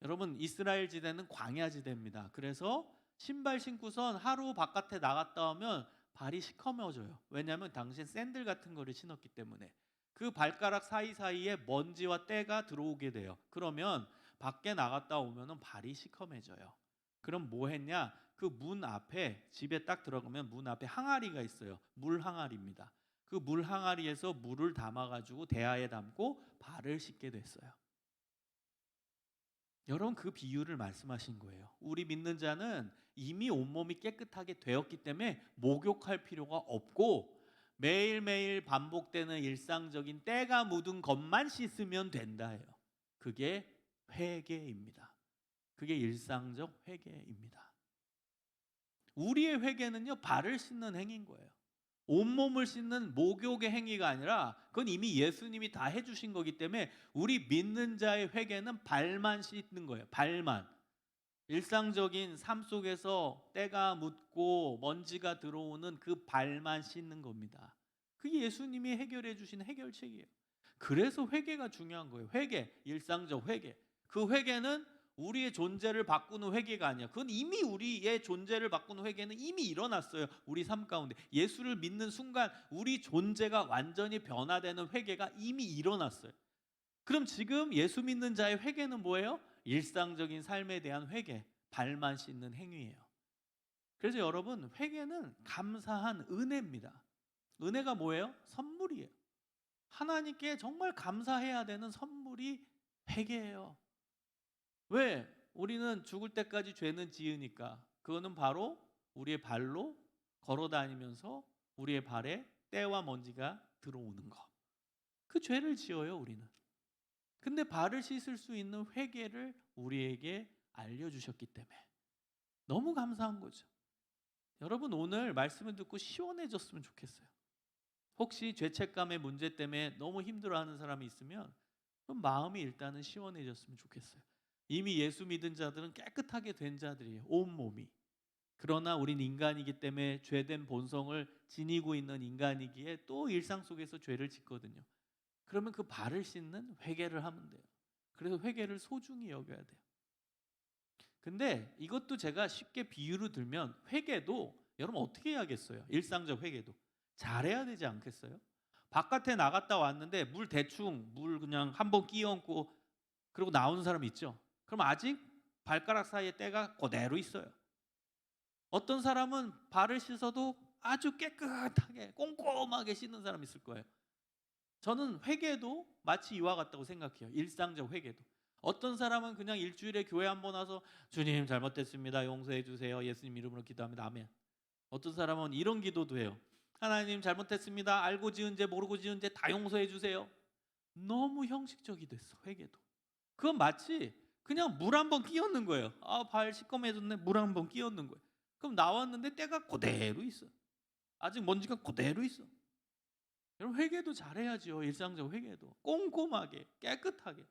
F: 여러분 이스라엘 지대는 광야 지대입니다. 그래서 신발 신고선 하루 바깥에 나갔다 오면 발이 시커매져요. 왜냐하면 당신 샌들 같은 거를 신었기 때문에 그 발가락 사이사이에 먼지와 때가 들어오게 돼요. 그러면 밖에 나갔다 오면 발이 시커매져요. 그럼 뭐 했냐? 그 문 앞에, 집에 딱 들어가면 문 앞에 항아리가 있어요. 물 항아리입니다. 그 물 항아리에서 물을 담아가지고 대야에 담고 발을 씻게 됐어요. 여러분 그 비유를 말씀하신 거예요. 우리 믿는 자는 이미 온몸이 깨끗하게 되었기 때문에 목욕할 필요가 없고 매일매일 반복되는 일상적인 때가 묻은 것만 씻으면 된다예요. 그게 회개입니다. 그게 일상적 회개입니다. 우리의 회개는요 발을 씻는 행위인 거예요. 온몸을 씻는 목욕의 행위가 아니라 그건 이미 예수님이 다 해주신 거기 때문에 우리 믿는 자의 회개는 발만 씻는 거예요. 발만. 일상적인 삶 속에서 때가 묻고 먼지가 들어오는 그 발만 씻는 겁니다. 그게 예수님이 해결해 주신 해결책이에요. 그래서 회개가 중요한 거예요. 회개, 일상적 회개. 그 회개는 우리의 존재를 바꾸는 회개가 아니야. 그건 이미 우리의 존재를 바꾸는 회개는 이미 일어났어요. 우리 삶 가운데 예수를 믿는 순간 우리 존재가 완전히 변화되는 회개가 이미 일어났어요. 그럼 지금 예수 믿는 자의 회개는 뭐예요? 일상적인 삶에 대한 회개, 발만 씻는 행위예요. 그래서 여러분 회개는 감사한 은혜입니다. 은혜가 뭐예요? 선물이에요. 하나님께 정말 감사해야 되는 선물이 회개예요. 왜? 우리는 죽을 때까지 죄는 지으니까. 그거는 바로 우리의 발로 걸어 다니면서 우리의 발에 때와 먼지가 들어오는 거. 그 죄를 지어요 우리는. 근데 발을 씻을 수 있는 회개를 우리에게 알려주셨기 때문에 너무 감사한 거죠. 여러분 오늘 말씀을 듣고 시원해졌으면 좋겠어요. 혹시 죄책감의 문제 때문에 너무 힘들어하는 사람이 있으면 그럼 마음이 일단은 시원해졌으면 좋겠어요. 이미 예수 믿은 자들은 깨끗하게 된 자들이에요. 온몸이. 그러나 우린 인간이기 때문에 죄된 본성을 지니고 있는 인간이기에 또 일상 속에서 죄를 짓거든요. 그러면 그 발을 씻는 회개를 하면 돼요. 그래서 회개를 소중히 여겨야 돼요. 근데 이것도 제가 쉽게 비유로 들면 회개도 여러분 어떻게 해야겠어요? 일상적 회개도 잘해야 되지 않겠어요? 바깥에 나갔다 왔는데 물 그냥 한번 끼얹고 그러고 나오는 사람 있죠? 그럼 아직 발가락 사이에 때가 그대로 있어요. 어떤 사람은 발을 씻어도 아주 깨끗하게 꼼꼼하게 씻는 사람 있을 거예요. 저는 회개도 마치 이와 같다고 생각해요. 일상적 회개도. 어떤 사람은 그냥 일주일에 교회 한번 와서 주님 잘못했습니다. 용서해 주세요. 예수님 이름으로 기도합니다. 아멘. 어떤 사람은 이런 기도도 해요. 하나님 잘못했습니다. 알고 지은 죄 모르고 지은 죄 다 용서해 주세요. 너무 형식적이 됐어. 회개도. 그건 마치 그냥 물 한번 끼얹는 거예요. 발 시꺼매졌네. 물 한번 끼얹는 거예요. 그럼 나왔는데 때가 그대로 있어. 아직 먼지가 그대로 있어. 여러분 회개도 잘해야죠. 일상적 회개도 꼼꼼하게 깨끗하게.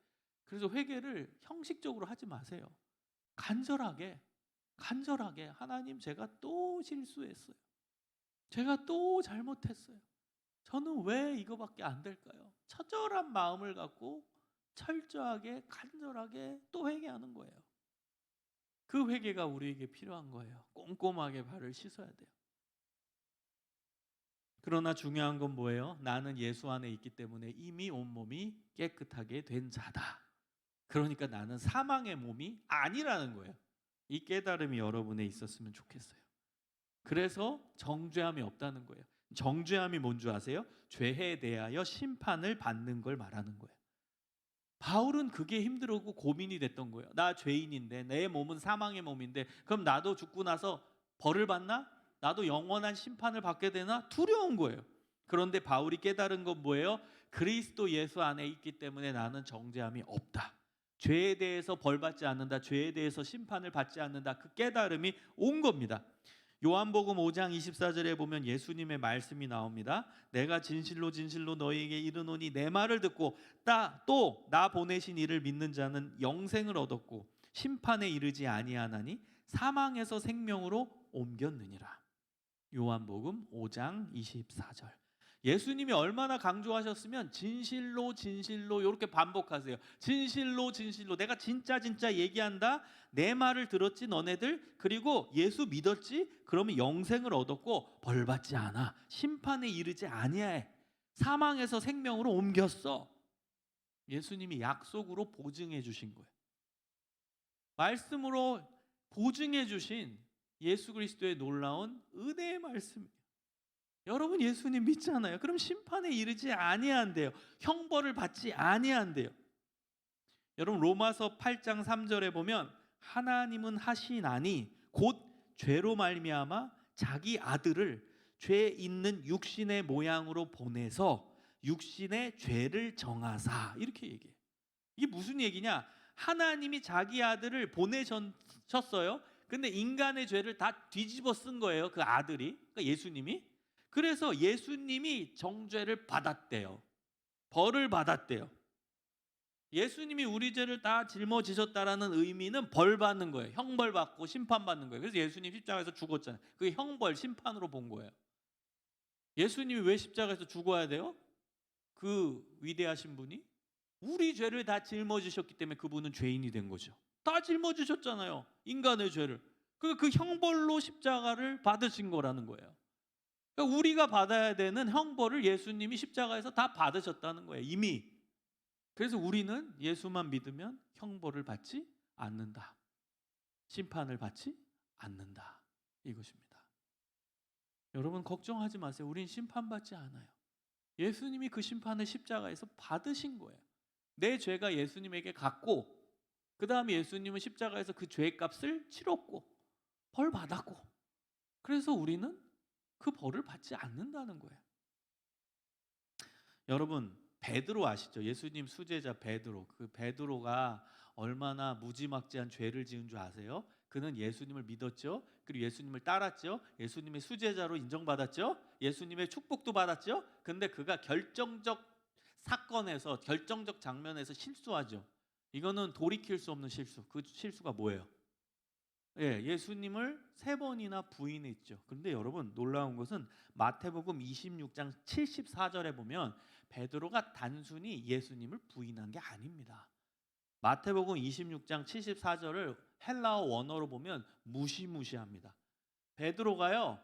F: 그래서 회개를 형식적으로 하지 마세요. 간절하게 하나님 제가 또 실수했어요. 제가 또 잘못했어요. 저는 왜 이거밖에 안 될까요? 처절한 마음을 갖고 철저하게 간절하게 또 회개하는 거예요. 그 회개가 우리에게 필요한 거예요. 꼼꼼하게 발을 씻어야 돼요. 그러나 중요한 건 뭐예요? 나는 예수 안에 있기 때문에 이미 온몸이 깨끗하게 된 자다. 그러니까 나는 사망의 몸이 아니라는 거예요. 이 깨달음이 여러분에 있었으면 좋겠어요. 그래서 정죄함이 없다는 거예요. 정죄함이 뭔 줄 아세요? 죄에 대하여 심판을 받는 걸 말하는 거예요. 바울은 그게 힘들고 고민이 됐던 거예요. 나 죄인인데 내 몸은 사망의 몸인데 그럼 나도 죽고 나서 벌을 받나? 나도 영원한 심판을 받게 되나? 두려운 거예요. 그런데 바울이 깨달은 건 뭐예요? 그리스도 예수 안에 있기 때문에 나는 정죄함이 없다. 죄에 대해서 벌 받지 않는다. 죄에 대해서 심판을 받지 않는다. 그 깨달음이 온 겁니다. 요한복음 5장 24절에 보면 예수님의 말씀이 나옵니다. 내가 진실로 진실로 너희에게 이르노니 내 말을 듣고 또 나 보내신 이를 믿는 자는 영생을 얻었고 심판에 이르지 아니하나니 사망에서 생명으로 옮겼느니라. 요한복음 5장 24절. 예수님이 얼마나 강조하셨으면 진실로 진실로 이렇게 반복하세요. 진실로 진실로 내가 진짜 얘기한다. 내 말을 들었지 너네들. 그리고 예수 믿었지. 그러면 영생을 얻었고 벌 받지 않아. 심판에 이르지 아니해. 사망에서 생명으로 옮겼어. 예수님이 약속으로 보증해 주신 거예요. 말씀으로 보증해 주신 예수 그리스도의 놀라운 은혜의 말씀이에요. 여러분 예수님 믿잖아요. 그럼 심판에 이르지 아니한대요. 형벌을 받지 아니한대요. 여러분 로마서 8장 3절에 보면 하나님은 하시나니 곧 죄로 말미암아 자기 아들을 죄 있는 육신의 모양으로 보내서 육신의 죄를 정하사 이렇게 얘기해요. 이게 무슨 얘기냐? 하나님이 자기 아들을 보내셨어요. 근데 인간의 죄를 다 뒤집어 쓴 거예요. 그 아들이, 그러니까 예수님이. 그래서 예수님이 정죄를 받았대요. 벌을 받았대요. 예수님이 우리 죄를 다 짊어지셨다라는 의미는 벌 받는 거예요. 형벌 받고 심판 받는 거예요. 그래서 예수님 십자가에서 죽었잖아요. 그게 형벌, 심판으로 본 거예요. 예수님이 왜 십자가에서 죽어야 돼요? 그 위대하신 분이 우리 죄를 다 짊어지셨기 때문에 그분은 죄인이 된 거죠. 다 짊어지셨잖아요. 인간의 죄를. 그 형벌로 십자가를 받으신 거라는 거예요. 그러니까 우리가 받아야 되는 형벌을 예수님이 십자가에서 다 받으셨다는 거예요. 이미. 그래서 우리는 예수만 믿으면 형벌을 받지 않는다. 심판을 받지 않는다. 이것입니다. 여러분 걱정하지 마세요. 우린 심판받지 않아요. 예수님이 그 심판을 십자가에서 받으신 거예요. 내 죄가 예수님에게 갔고 그 다음에 예수님은 십자가에서 그 죄값을 치렀고 벌 받았고 그래서 우리는 그 벌을 받지 않는다는 거예요. 여러분 베드로 아시죠? 예수님 수제자 베드로. 그 베드로가 얼마나 무지막지한 죄를 지은 줄 아세요? 그는 예수님을 믿었죠. 그리고 예수님을 따랐죠. 예수님의 수제자로 인정받았죠. 예수님의 축복도 받았죠. 근데 그가 결정적 사건에서 결정적 장면에서 실수하죠. 이거는 돌이킬 수 없는 실수. 그 실수가 뭐예요? 예수님을 3번이나 부인했죠. 그런데 여러분 놀라운 것은 마태복음 26장 74절에 보면 베드로가 단순히 예수님을 부인한 게 아닙니다. 마태복음 26장 74절을 헬라어 원어로 보면 무시무시합니다. 베드로가요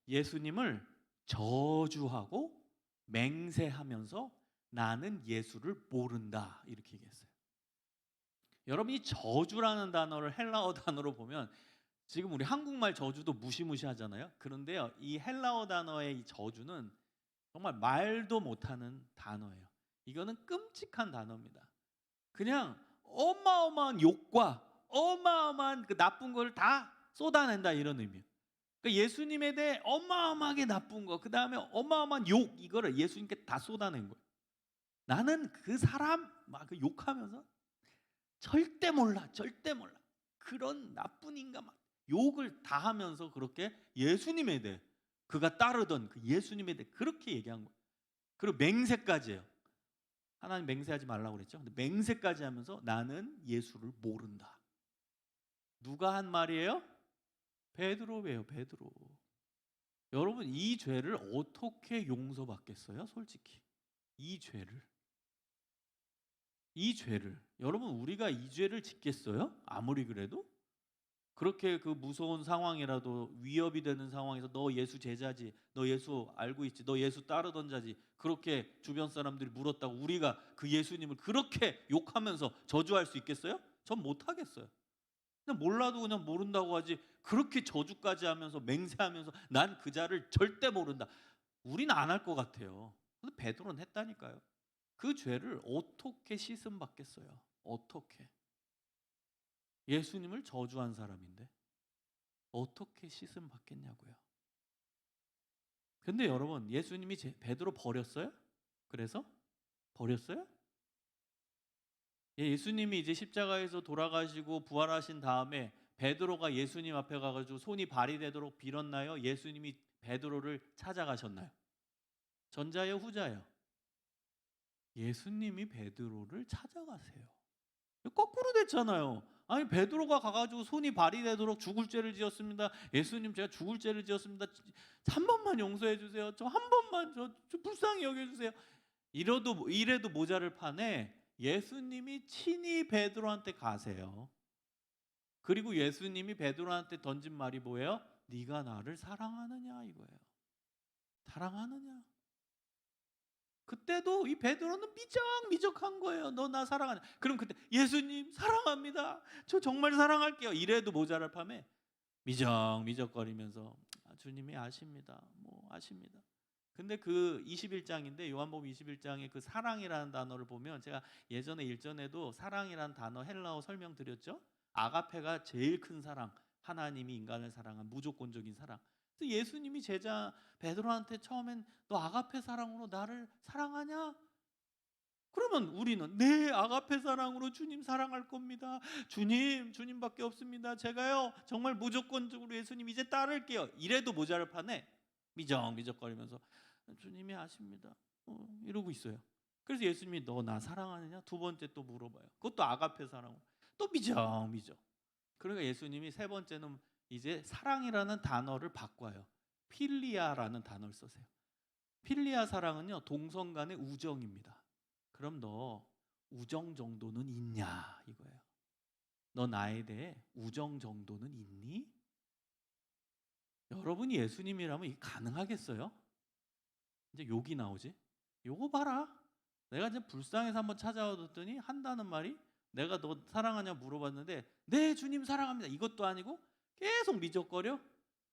F: 예수님을 저주하고 맹세하면서 나는 예수를 모른다 이렇게 얘기했어요. 여러분이 저주라는 단어를 헬라어 단어로 보면 지금 우리 한국말 저주도 무시무시하잖아요. 그런데요 이 헬라어 단어의 이 저주는 정말 말도 못하는 단어예요. 이거는 끔찍한 단어입니다. 그냥 어마어마한 욕과 어마어마한 그 나쁜 걸 다 쏟아낸다 이런 의미예요. 그러니까 예수님에 대해 어마어마하게 나쁜 거, 그 다음에 어마어마한 욕 이거를 예수님께 다 쏟아낸 거예요. 나는 그 사람 막 그 욕하면서 절대 몰라, 절대 몰라. 그런 나쁜 인간 막 욕을 다 하면서 그렇게 예수님에 대해 그가 따르던 그 예수님에 대해 그렇게 얘기한 거예요. 그리고 맹세까지 해요. 하나님 맹세하지 말라고 그랬죠. 근데 맹세까지 하면서 나는 예수를 모른다. 누가 한 말이에요? 베드로예요, 베드로. 여러분 이 죄를 어떻게 용서받겠어요? 솔직히 이 죄를 여러분 우리가 이 죄를 짓겠어요? 아무리 그래도 그렇게 그 무서운 상황이라도 위협이 되는 상황에서 너 예수 제자지, 너 예수 알고 있지, 너 예수 따르던 자지 그렇게 주변 사람들이 물었다고 우리가 그 예수님을 그렇게 욕하면서 저주할 수 있겠어요? 전 못하겠어요. 그냥 몰라도 그냥 모른다고 하지 그렇게 저주까지 하면서 맹세하면서 난 그 자를 절대 모른다. 우리는 안 할 것 같아요. 근데 베드로는 했다니까요. 그 죄를 어떻게 씻음 받겠어요? 어떻게? 예수님을 저주한 사람인데 어떻게 씻음 받겠냐고요. 근데 여러분 예수님이 베드로 버렸어요? 그래서 버렸어요? 예수님이 이제 십자가에서 돌아가시고 부활하신 다음에 베드로가 예수님 앞에 가가지고 손이 발이 되도록 빌었나요? 예수님이 베드로를 찾아가셨나요? 전자예요, 후자예요? 예수님이 베드로를 찾아가세요. 거꾸로 됐잖아요. 아니 베드로가 가가지고 손이 발이 되도록 죽을 죄를 지었습니다. 예수님 제가 죽을 죄를 지었습니다. 한 번만 용서해 주세요. 저 한 번만 저 불쌍히 여겨주세요. 이래도 모자를 파네. 예수님이 친히 베드로한테 가세요. 그리고 예수님이 베드로한테 던진 말이 뭐예요? 네가 나를 사랑하느냐 이거예요. 사랑하느냐? 그때도 이 베드로는 미적미적한 거예요. 너 나 사랑하냐? 그럼 그때 예수님 사랑합니다. 저 정말 사랑할게요. 이래도 모자랄 밤에 미적미적거리면서 주님이 아십니다. 뭐 아십니다. 근데 그 21장인데 요한복음 21장에 그 사랑이라는 단어를 보면 제가 예전에 일전에도 사랑이라는 단어 헬라어 설명드렸죠. 아가페가 제일 큰 사랑, 하나님이 인간을 사랑한 무조건적인 사랑. 그래서 예수님이 제자 베드로한테 처음엔 너 아가페 사랑으로 나를 사랑하냐? 그러면 우리는 네 아가페 사랑으로 주님 사랑할 겁니다. 주님밖에 없습니다. 제가요 정말 무조건적으로 예수님 이제 따를게요. 이래도 모자를 파네. 미적미적거리면서 주님이 아십니다. 이러고 있어요. 그래서 예수님이 너 나 사랑하느냐? 두 번째 또 물어봐요. 그것도 아가페 사랑으로 또 미적미적. 그러니까 예수님이 세 번째는 이제 사랑이라는 단어를 바꿔요. 필리아라는 단어를 쓰세요. 필리아 사랑은요 동성 간의 우정입니다. 그럼 너 우정 정도는 있냐 이거예요. 너 나에 대해 우정 정도는 있니? 여러분이 예수님이라면 이게 가능하겠어요? 이제 욕이 나오지. 요거 봐라. 내가 이제 불쌍해서 한번 찾아왔더니 한다는 말이 내가 너 사랑하냐 물어봤는데 네 주님 사랑합니다. 이것도 아니고 계속 미적거려.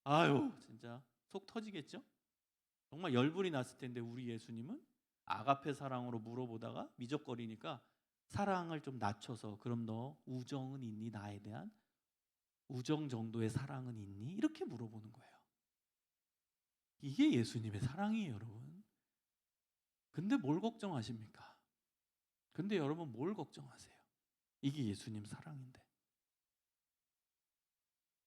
F: 아유 진짜 속 터지겠죠? 정말 열불이 났을 텐데 우리 예수님은 아가페 사랑으로 물어보다가 미적거리니까 사랑을 좀 낮춰서 그럼 너 우정은 있니? 나에 대한 우정 정도의 사랑은 있니? 이렇게 물어보는 거예요. 이게 예수님의 사랑이에요, 여러분. 근데 뭘 걱정하십니까? 근데 여러분 뭘 걱정하세요? 이게 예수님 사랑인데.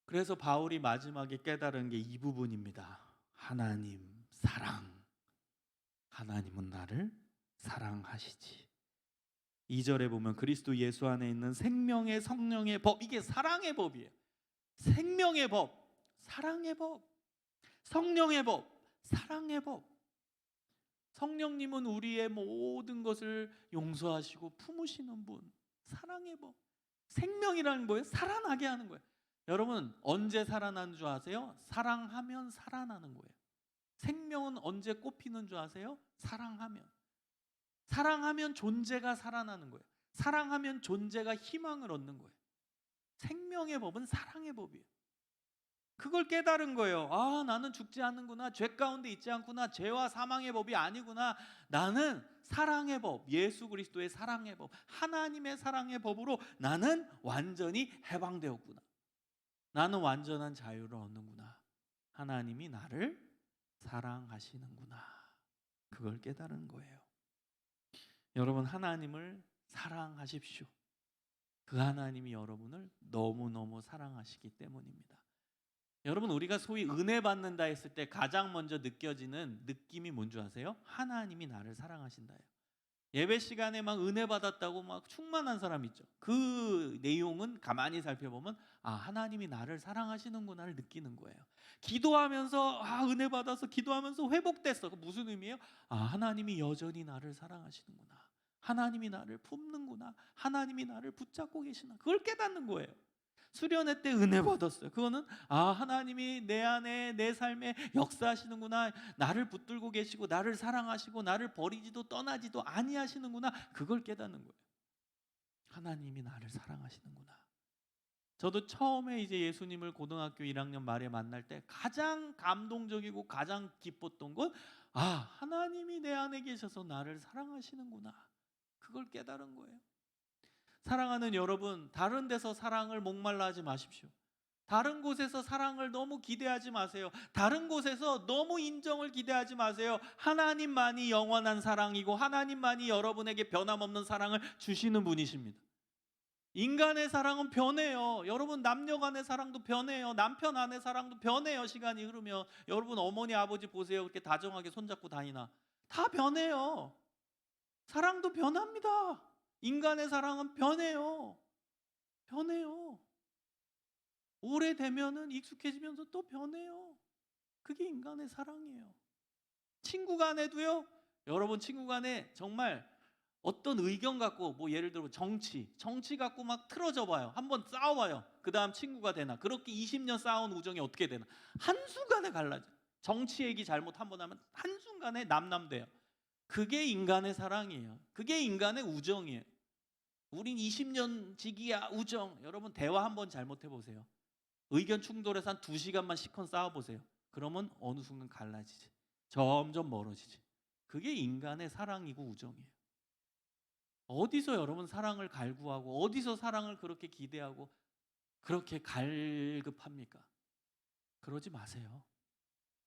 F: 그래서 바울이 마지막에 깨달은 게 이 부분입니다. 하나님 사랑. 하나님은 나를 사랑하시지. 2절에 보면 그리스도 예수 안에 있는 생명의 성령의 법, 이게 사랑의 법이에요. 생명의 법, 사랑의 법, 성령의 법, 사랑의 법. 성령님은 우리의 모든 것을 용서하시고 품으시는 분, 사랑의 법. 생명이라는 뭐예요? 살아나게 하는 거예요. 여러분 언제 살아나는 줄 아세요? 사랑하면 살아나는 거예요. 생명은 언제 꽃피는 줄 아세요? 사랑하면. 사랑하면 존재가 살아나는 거예요. 사랑하면 존재가 희망을 얻는 거예요. 생명의 법은 사랑의 법이에요. 그걸 깨달은 거예요. 아, 나는 죽지 않는구나. 죄 가운데 있지 않구나. 죄와 사망의 법이 아니구나. 나는 사랑의 법, 예수 그리스도의 사랑의 법, 하나님의 사랑의 법으로 나는 완전히 해방되었구나. 나는 완전한 자유를 얻는구나. 하나님이 나를 사랑하시는구나. 그걸 깨달은 거예요. 여러분 하나님을 사랑하십시오. 그 하나님이 여러분을 너무너무 사랑하시기 때문입니다. 여러분 우리가 소위 은혜 받는다 했을 때 가장 먼저 느껴지는 느낌이 뭔지 아세요? 하나님이 나를 사랑하신다예요. 예배 시간에 막 은혜 받았다고 막 충만한 사람 있죠. 그 내용은 가만히 살펴보면 아, 하나님이 나를 사랑하시는구나를 느끼는 거예요. 기도하면서 아, 은혜 받아서 기도하면서 회복됐어. 그 무슨 의미예요? 아, 하나님이 여전히 나를 사랑하시는구나. 하나님이 나를 품는구나. 하나님이 나를 붙잡고 계시나. 그걸 깨닫는 거예요. 수련회 때 은혜 받았어요. 그거는 아, 하나님이 내 안에 내 삶에 역사하시는구나. 나를 붙들고 계시고 나를 사랑하시고 나를 버리지도 떠나지도 아니하시는구나. 그걸 깨닫는 거예요. 하나님이 나를 사랑하시는구나. 저도 처음에 이제 예수님을 고등학교 1학년 말에 만날 때 가장 감동적이고 가장 기뻤던 건 아, 하나님이 내 안에 계셔서 나를 사랑하시는구나. 그걸 깨달은 거예요. 사랑하는 여러분, 다른 데서 사랑을 목말라 하지 마십시오. 다른 곳에서 사랑을 너무 기대하지 마세요. 다른 곳에서 너무 인정을 기대하지 마세요. 하나님만이 영원한 사랑이고 하나님만이 여러분에게 변함없는 사랑을 주시는 분이십니다. 인간의 사랑은 변해요. 여러분 남녀 간의 사랑도 변해요. 남편 아내 사랑도 변해요. 시간이 흐르면. 여러분 어머니 아버지 보세요. 그렇게 다정하게 손잡고 다니나. 다 변해요. 사랑도 변합니다. 인간의 사랑은 변해요. 변해요. 오래되면은 익숙해지면서 또 변해요. 그게 인간의 사랑이에요. 친구 간에도요. 여러분 친구 간에 정말 어떤 의견 갖고 뭐 예를 들어 정치 갖고 막 틀어져 봐요. 한번 싸워봐요. 그 다음 친구가 되나. 그렇게 20년 싸운 우정이 어떻게 되나. 한순간에 갈라져. 정치 얘기 잘못 한번 하면 한순간에 남남돼요. 그게 인간의 사랑이에요. 그게 인간의 우정이에요. 우린 20년 지기야 우정. 여러분 대화 한번 잘못해 보세요. 의견 충돌해서 한 2시간만 시컨 싸워보세요. 그러면 어느 순간 갈라지지. 점점 멀어지지. 그게 인간의 사랑이고 우정이에요. 어디서 여러분 사랑을 갈구하고 어디서 사랑을 그렇게 기대하고 그렇게 갈급합니까? 그러지 마세요.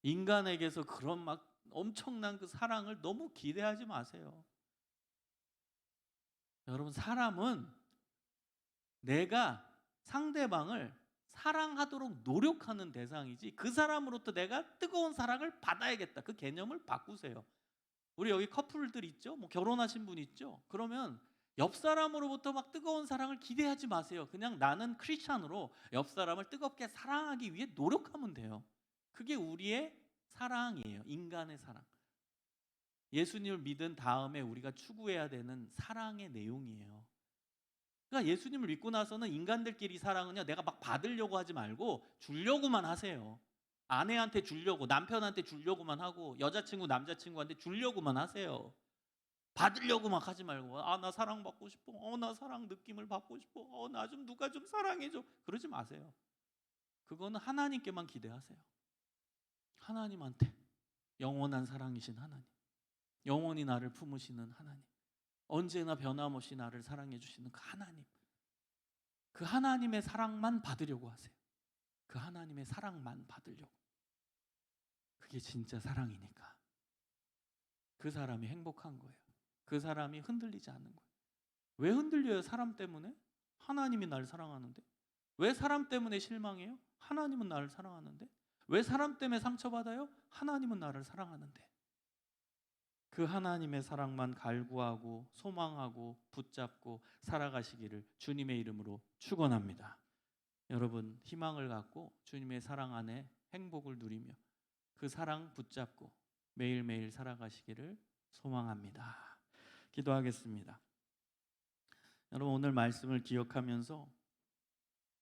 F: 인간에게서 그런 막 엄청난 그 사랑을 너무 기대하지 마세요. 여러분 사람은 내가 상대방을 사랑하도록 노력하는 대상이지 그 사람으로부터 내가 뜨거운 사랑을 받아야겠다. 그 개념을 바꾸세요. 우리 여기 커플들 있죠? 뭐 결혼하신 분 있죠? 그러면 옆 사람으로부터 막 뜨거운 사랑을 기대하지 마세요. 그냥 나는 크리스찬으로 옆 사람을 뜨겁게 사랑하기 위해 노력하면 돼요. 그게 우리의 사랑이에요. 인간의 사랑. 예수님을 믿은 다음에 우리가 추구해야 되는 사랑의 내용이에요. 그러니까 예수님을 믿고 나서는 인간들끼리 사랑은요, 내가 막 받으려고 하지 말고 주려고만 하세요. 아내한테 주려고, 남편한테 주려고만 하고, 여자친구, 남자친구한테 주려고만 하세요. 받으려고 막 하지 말고, 아, 나 사랑받고 싶어. 나 사랑 느낌을 받고 싶어. 나 좀 누가 좀 사랑해줘. 그러지 마세요. 그거는 하나님께만 기대하세요. 하나님한테. 영원한 사랑이신 하나님. 영원히 나를 품으시는 하나님. 언제나 변함없이 나를 사랑해 주시는 그 하나님. 그 하나님의 사랑만 받으려고 하세요. 그 하나님의 사랑만 받으려고. 그게 진짜 사랑이니까. 그 사람이 행복한 거예요. 그 사람이 흔들리지 않는 거예요. 왜 흔들려요? 사람 때문에? 하나님이 나를 사랑하는데. 왜 사람 때문에 실망해요? 하나님은 나를 사랑하는데. 왜 사람 때문에 상처받아요? 하나님은 나를 사랑하는데. 그 하나님의 사랑만 갈구하고 소망하고 붙잡고 살아가시기를 주님의 이름으로 축원합니다. 여러분 희망을 갖고 주님의 사랑 안에 행복을 누리며 그 사랑 붙잡고 매일매일 살아가시기를 소망합니다. 기도하겠습니다. 여러분 오늘 말씀을 기억하면서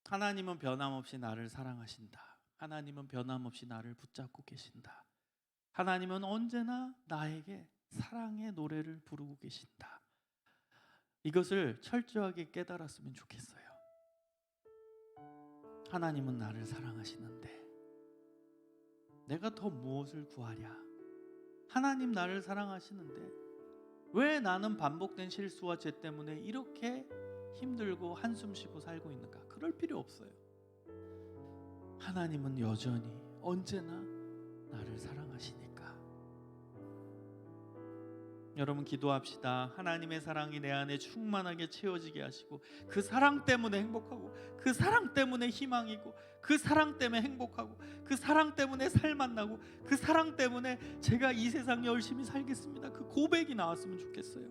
F: 하나님은 변함없이 나를 사랑하신다. 하나님은 변함없이 나를 붙잡고 계신다. 하나님은 언제나 나에게 사랑의 노래를 부르고 계신다. 이것을 철저하게 깨달았으면 좋겠어요. 하나님은 나를 사랑하시는데 내가 더 무엇을 구하랴? 하나님 나를 사랑하시는데 왜 나는 반복된 실수와 죄 때문에 이렇게 힘들고 한숨 쉬고 살고 있는가? 그럴 필요 없어요. 하나님은 여전히 언제나 나를 사랑하시니까. 여러분 기도합시다. 하나님의 사랑이 내 안에 충만하게 채워지게 하시고 그 사랑 때문에 행복하고 그 사랑 때문에 희망이고 그 사랑 때문에 행복하고 그 사랑 때문에 살맛나고 그 사랑 때문에 제가 이 세상 열심히 살겠습니다. 그 고백이 나왔으면 좋겠어요.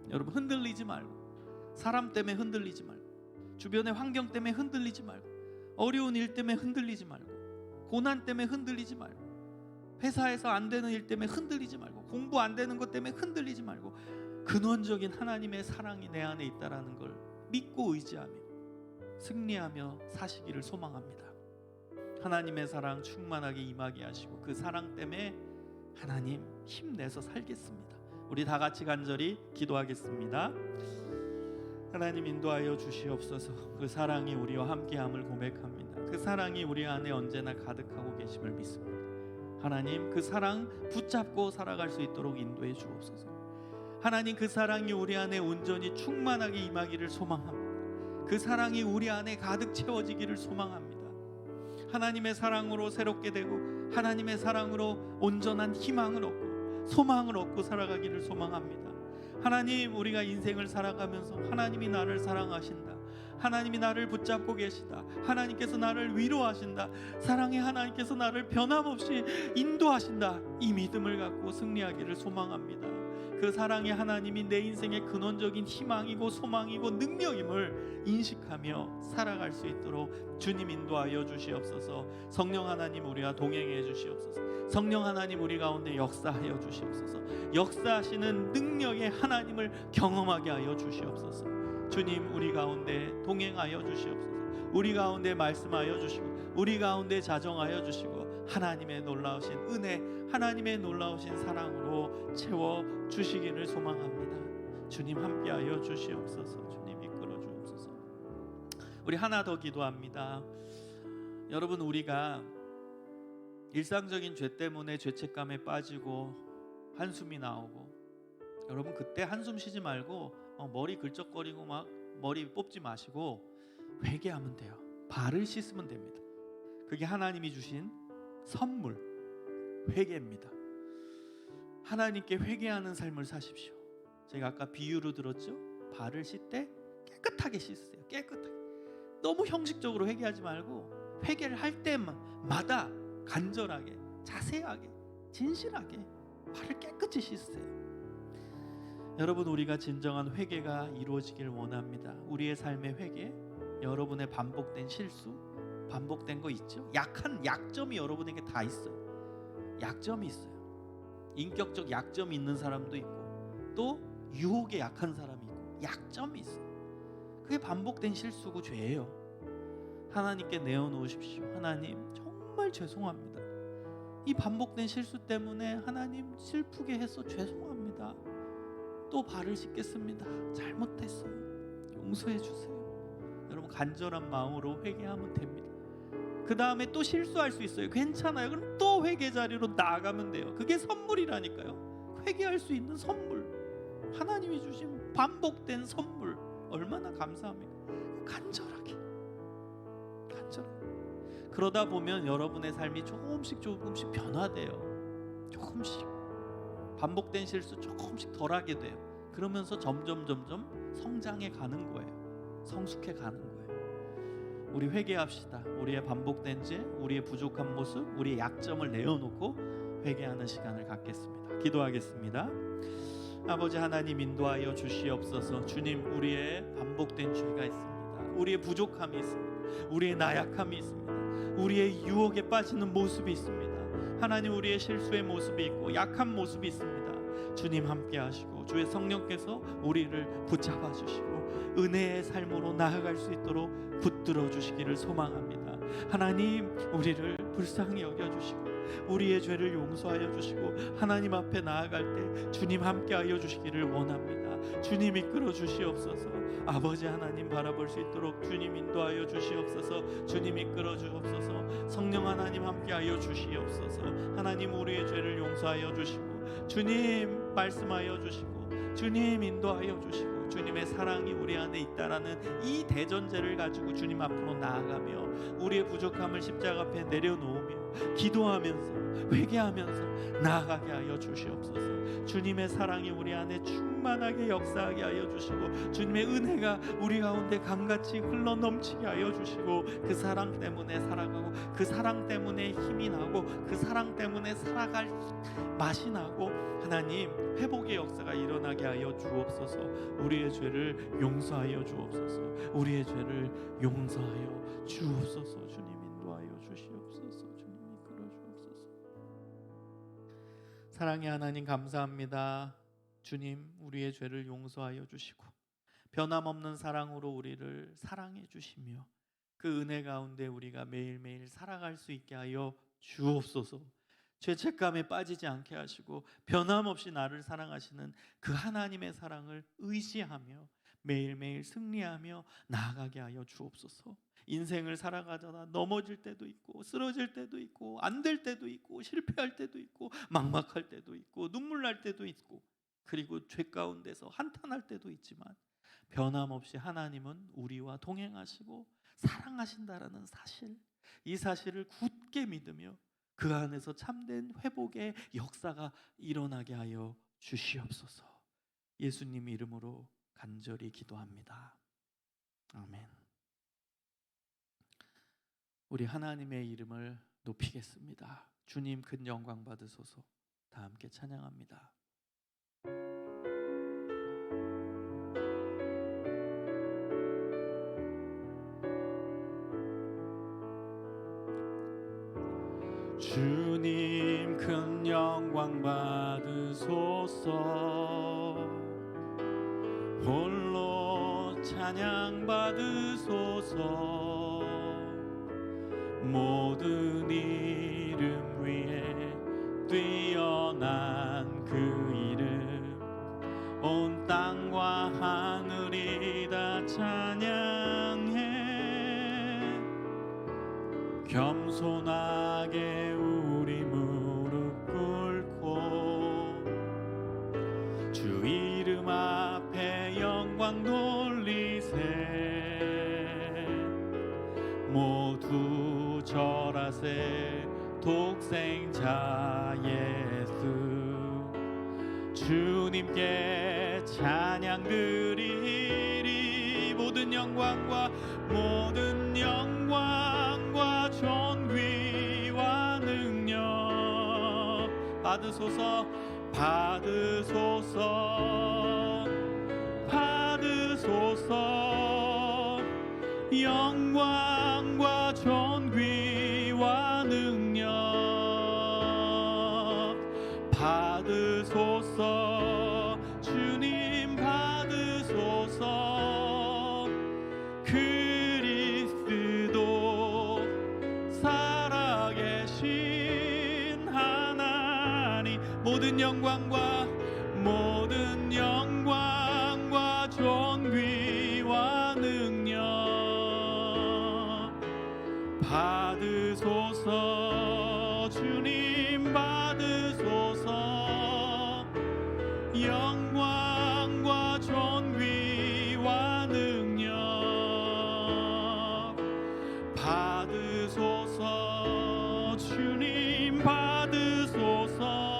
F: 여러분 흔들리지 말고, 사람 때문에 흔들리지 말고, 주변의 환경 때문에 흔들리지 말고, 어려운 일 때문에 흔들리지 말고, 고난 때문에 흔들리지 말고, 회사에서 안 되는 일 때문에 흔들리지 말고, 공부 안 되는 것 때문에 흔들리지 말고 근원적인 하나님의 사랑이 내 안에 있다라는 걸 믿고 의지하며 승리하며 사시기를 소망합니다. 하나님의 사랑 충만하게 임하게 하시고 그 사랑 때문에 하나님 힘내서 살겠습니다. 우리 다 같이 간절히 기도하겠습니다. 하나님 인도하여 주시옵소서. 그 사랑이 우리와 함께함을 고백합니다. 그 사랑이 우리 안에 언제나 가득하고 계심을 믿습니다. 하나님 그 사랑 붙잡고 살아갈 수 있도록 인도해 주옵소서. 하나님 그 사랑이 우리 안에 온전히 충만하게 임하기를 소망합니다. 그 사랑이 우리 안에 가득 채워지기를 소망합니다. 하나님의 사랑으로 새롭게 되고 하나님의 사랑으로 온전한 희망을 얻고 소망을 얻고 살아가기를 소망합니다. 하나님 우리가 인생을 살아가면서 하나님이 나를 사랑하신다, 하나님이 나를 붙잡고 계시다, 하나님께서 나를 위로하신다, 사랑의 하나님께서 나를 변함없이 인도하신다, 이 믿음을 갖고 승리하기를 소망합니다. 그 사랑의 하나님이 내 인생의 근원적인 희망이고 소망이고 능력임을 인식하며 살아갈 수 있도록 주님 인도하여 주시옵소서. 성령 하나님 우리와 동행해 주시옵소서. 성령 하나님 우리 가운데 역사하여 주시옵소서. 역사하시는 능력의 하나님을 경험하게 하여 주시옵소서. 주님 우리 가운데 동행하여 주시옵소서. 우리 가운데 말씀하여 주시고 우리 가운데 자정하여 주시고 하나님의 놀라우신 은혜, 하나님의 놀라우신 사랑으로 채워 주시기를 소망합니다. 주님 함께하여 주시옵소서. 주님 이끌어 주옵소서. 우리 하나 더 기도합니다. 여러분 우리가 일상적인 죄 때문에 죄책감에 빠지고 한숨이 나오고, 여러분 그때 한숨 쉬지 말고 머리 긁적거리고 막 머리 뽑지 마시고 회개하면 돼요. 발을 씻으면 됩니다. 그게 하나님이 주신 선물, 회개입니다. 하나님께 회개하는 삶을 사십시오. 제가 아까 비유로 들었죠? 발을 씻되 깨끗하게 씻으세요. 깨끗하게. 너무 형식적으로 회개하지 말고 회개를 할 때마다 간절하게, 자세하게, 진실하게 발을 깨끗이 씻으세요. 여러분 우리가 진정한 회개가 이루어지길 원합니다. 우리의 삶의 회개, 여러분의 반복된 실수, 반복된 거 있죠? 약점이 여러분에게 다 있어요. 약점이 있어요. 인격적 약점이 있는 사람도 있고 또 유혹에 약한 사람이 있고 약점이 있어요. 그게 반복된 실수고 죄예요. 하나님께 내어놓으십시오. 하나님 정말 죄송합니다. 이 반복된 실수 때문에 하나님 슬프게 해서 죄송합니다. 또 발을 씻겠습니다. 잘못했어요. 용서해 주세요. 여러분 간절한 마음으로 회개하면 됩니다. 그 다음에 또 실수할 수 있어요. 괜찮아요. 그럼 또 회개 자리로 나아가면 돼요. 그게 선물이라니까요. 회개할 수 있는 선물, 하나님이 주신 반복된 선물, 얼마나 감사합니까? 간절하게. 그러다 보면 여러분의 삶이 조금씩 변화돼요. 조금씩 반복된 실수 조금씩 덜하게 돼요. 그러면서 점점 성장해 가는 거예요. 성숙해 가는 거예요. 우리 회개합시다. 우리의 반복된 죄, 우리의 부족한 모습, 우리의 약점을 내어놓고 회개하는 시간을 갖겠습니다. 기도하겠습니다. 아버지 하나님 인도하여 주시옵소서. 주님 우리의 반복된 죄가 있습니다. 우리의 부족함이 있습니다. 우리의 나약함이 있습니다. 우리의 유혹에 빠지는 모습이 있습니다. 하나님 우리의 실수의 모습이 있고 약한 모습이 있습니다. 주님 함께 하시고 주의 성령께서 우리를 붙잡아 주시고 은혜의 삶으로 나아갈 수 있도록 붙들어 주시기를 소망합니다. 하나님, 우리를 불쌍히 여겨 주시고 우리의 죄를 용서하여 주시고 하나님 앞에 나아갈 때 주님 함께하여 주시기를 원합니다. 주님 이끌어 주시옵소서. 아버지 하나님 바라볼 수 있도록 주님 인도하여 주시옵소서. 주님 이끌어 주옵소서. 성령 하나님 함께하여 주시옵소서. 하나님, 우리의 죄를 용서하여 주시고 주님 말씀하여 주시고 주님 인도하여 주시고 주님의 사랑이 우리 안에 있다라는 이 대전제를 가지고 주님 앞으로 나아가며 우리의 부족함을 십자가 앞에 내려놓으며 기도하면서 회개하면서 나아가게 하여 주시옵소서. 주님의 사랑이 우리 안에 충만하게 역사하게 하여 주시고 주님의 은혜가 우리 가운데 강같이 흘러 넘치게 하여 주시고 그 사랑 때문에 살아가고 그 사랑 때문에 힘이 나고 그 사랑 때문에 살아갈 맛이 나고 하나님, 회복의 역사가 일어나게 하여 주옵소서. 우리의 죄를 용서하여 주옵소서. 우리의 죄를 용서하여 주옵소서. 주님 인도하여 주시옵소서. 주님 이끌어 주옵소서. 사랑의 하나님, 감사합니다. 주님, 우리의 죄를 용서하여 주시고 변함없는 사랑으로 우리를 사랑해 주시며 그 은혜 가운데 우리가 매일매일 살아갈 수 있게 하여 주옵소서. 죄책감에 빠지지 않게 하시고 변함없이 나를 사랑하시는 그 하나님의 사랑을 의지하며 매일매일 승리하며 나아가게 하여 주옵소서. 인생을 살아가다가 넘어질 때도 있고 쓰러질 때도 있고 안 될 때도 있고 실패할 때도 있고 막막할 때도 있고 눈물 날 때도 있고 그리고 죄 가운데서 한탄할 때도 있지만 변함없이 하나님은 우리와 동행하시고 사랑하신다라는 사실, 이 사실을 굳게 믿으며 그 안에서 참된 회복의 역사가 일어나게 하여 주시옵소서. 예수님 이름으로 간절히 기도합니다. 아멘. 우리 하나님의 이름을 높이겠습니다. 주님 큰 영광 받으소서. 다 함께 찬양합니다. 주님 큰 영광 받으소서. 홀로 찬양 받으소서. 모든 이름 위에 뛰어난 그 이름, 온 땅과 하늘이 다 찬양해. 겸손하게 우리 무릎 꿇고 주 이름 앞에 영광 돌리세. 모두 절하세. 독생자 예수 주님께 찬양 드리리. 모든 영광과 존귀와 능력 받으소서. 영광과 존귀와 능력 받으소서. 주님 받으소서. 그리스도 살아계신 하나님, 모든 영광과 존귀와 능력 받으소서. 주님 받으소서. 영광과 존귀와 능력 받으소서. 주님 받으소서.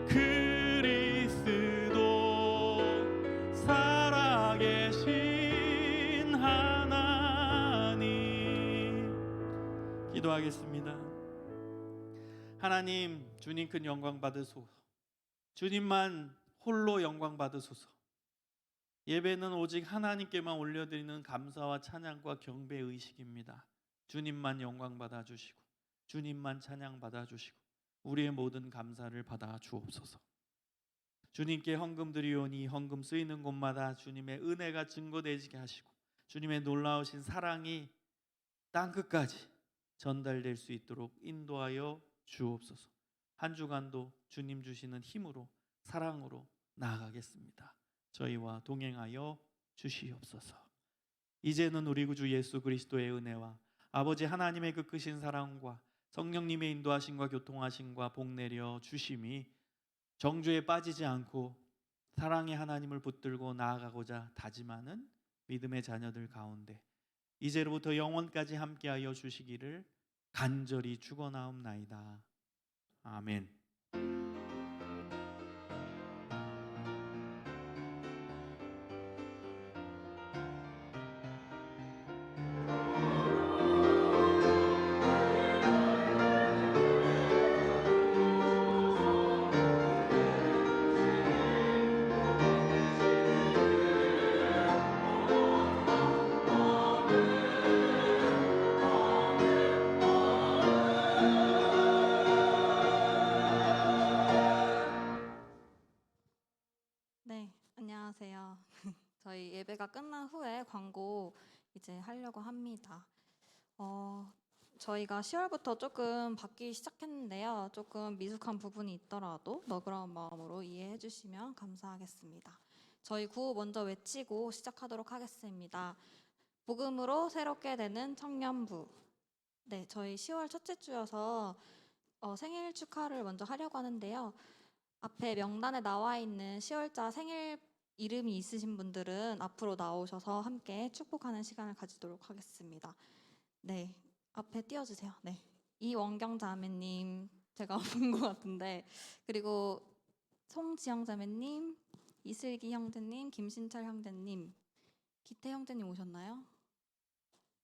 F: 그리스도 살아계신 하나님. 기도하겠습니다. 하나님, 주님 큰 영광 받으소서. 주님만 홀로 영광 받으소서. 예배는 오직 하나님께만 올려드리는 감사와 찬양과 경배 의식입니다. 주님만 영광 받아주시고 주님만 찬양 받아주시고 우리의 모든 감사를 받아 주옵소서. 주님께 헌금 드리오니 헌금 쓰이는 곳마다 주님의 은혜가 증거되지게 하시고 주님의 놀라우신 사랑이 땅끝까지 전달될 수 있도록 인도하여 주옵소서. 한 주간도 주님 주시는 힘으로 사랑으로 나아가겠습니다. 저희와 동행하여 주시옵소서. 이제는 우리 구주 예수 그리스도의 은혜와 아버지 하나님의 그 크신 사랑과 성령님의 인도하심과 교통하심과 복 내려 주심이 정죄에 빠지지 않고 사랑의 하나님을 붙들고 나아가고자 다짐하는 믿음의 자녀들 가운데 이제로부터 영원까지 함께하여 주시기를 간절히 축원하옵나이다. 아멘.
G: 네, 안녕하세요. 저희 예배가 끝난 후에 광고 이제 하려고 합니다. 저희가 10월부터 조금 바뀌기 시작했는데요. 조금 미숙한 부분이 있더라도 너그러운 마음으로 이해해 주시면 감사하겠습니다. 저희 구호 먼저 외치고 시작하도록 하겠습니다. 복음으로 새롭게 되는 청년부. 네, 저희 10월 첫째 주여서 생일 축하를 먼저 하려고 하는데요. 앞에 명단에 나와 있는 10월자 생일 이름이 있으신 분들은 앞으로 나오셔서 함께 축복하는 시간을 가지도록 하겠습니다. 네, 앞에 띄워주세요. 네, 이원경 자매님 제가 본 것 같은데, 그리고 송지영 자매님, 이슬기 형제님, 김신철 형제님, 기태 형제님 오셨나요?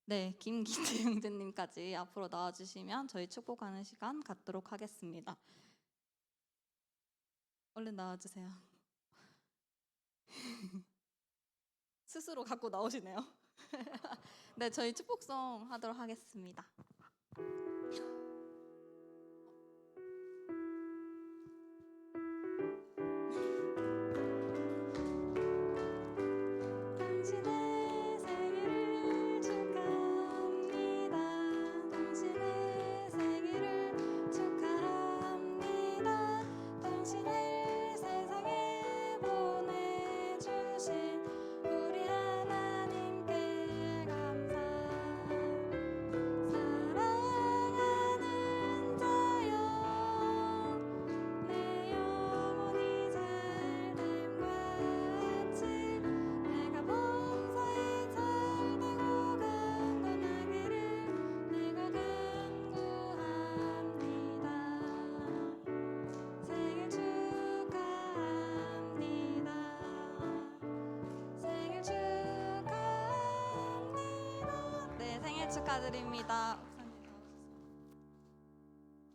G: 네, 김기태 형제님까지 앞으로 나와주시면 저희 축복하는 시간 갖도록 하겠습니다. 얼른 나와주세요. 스스로 갖고 나오시네요. 네, 저희 축복송 하도록 하겠습니다. 당신의 생일을 축하합니다. 당신의 생일을 축하합니다. 당신을 세상에 보내주신 우리 하나님께 감사. 사랑하는 자여, 내 영혼이 잘됨과 같이 내가 범사에 잘되고 강건하기를 내가 간구합니다. 생일 축하합니다. 생일 축하합니다. 네, 생일 축하드립니다.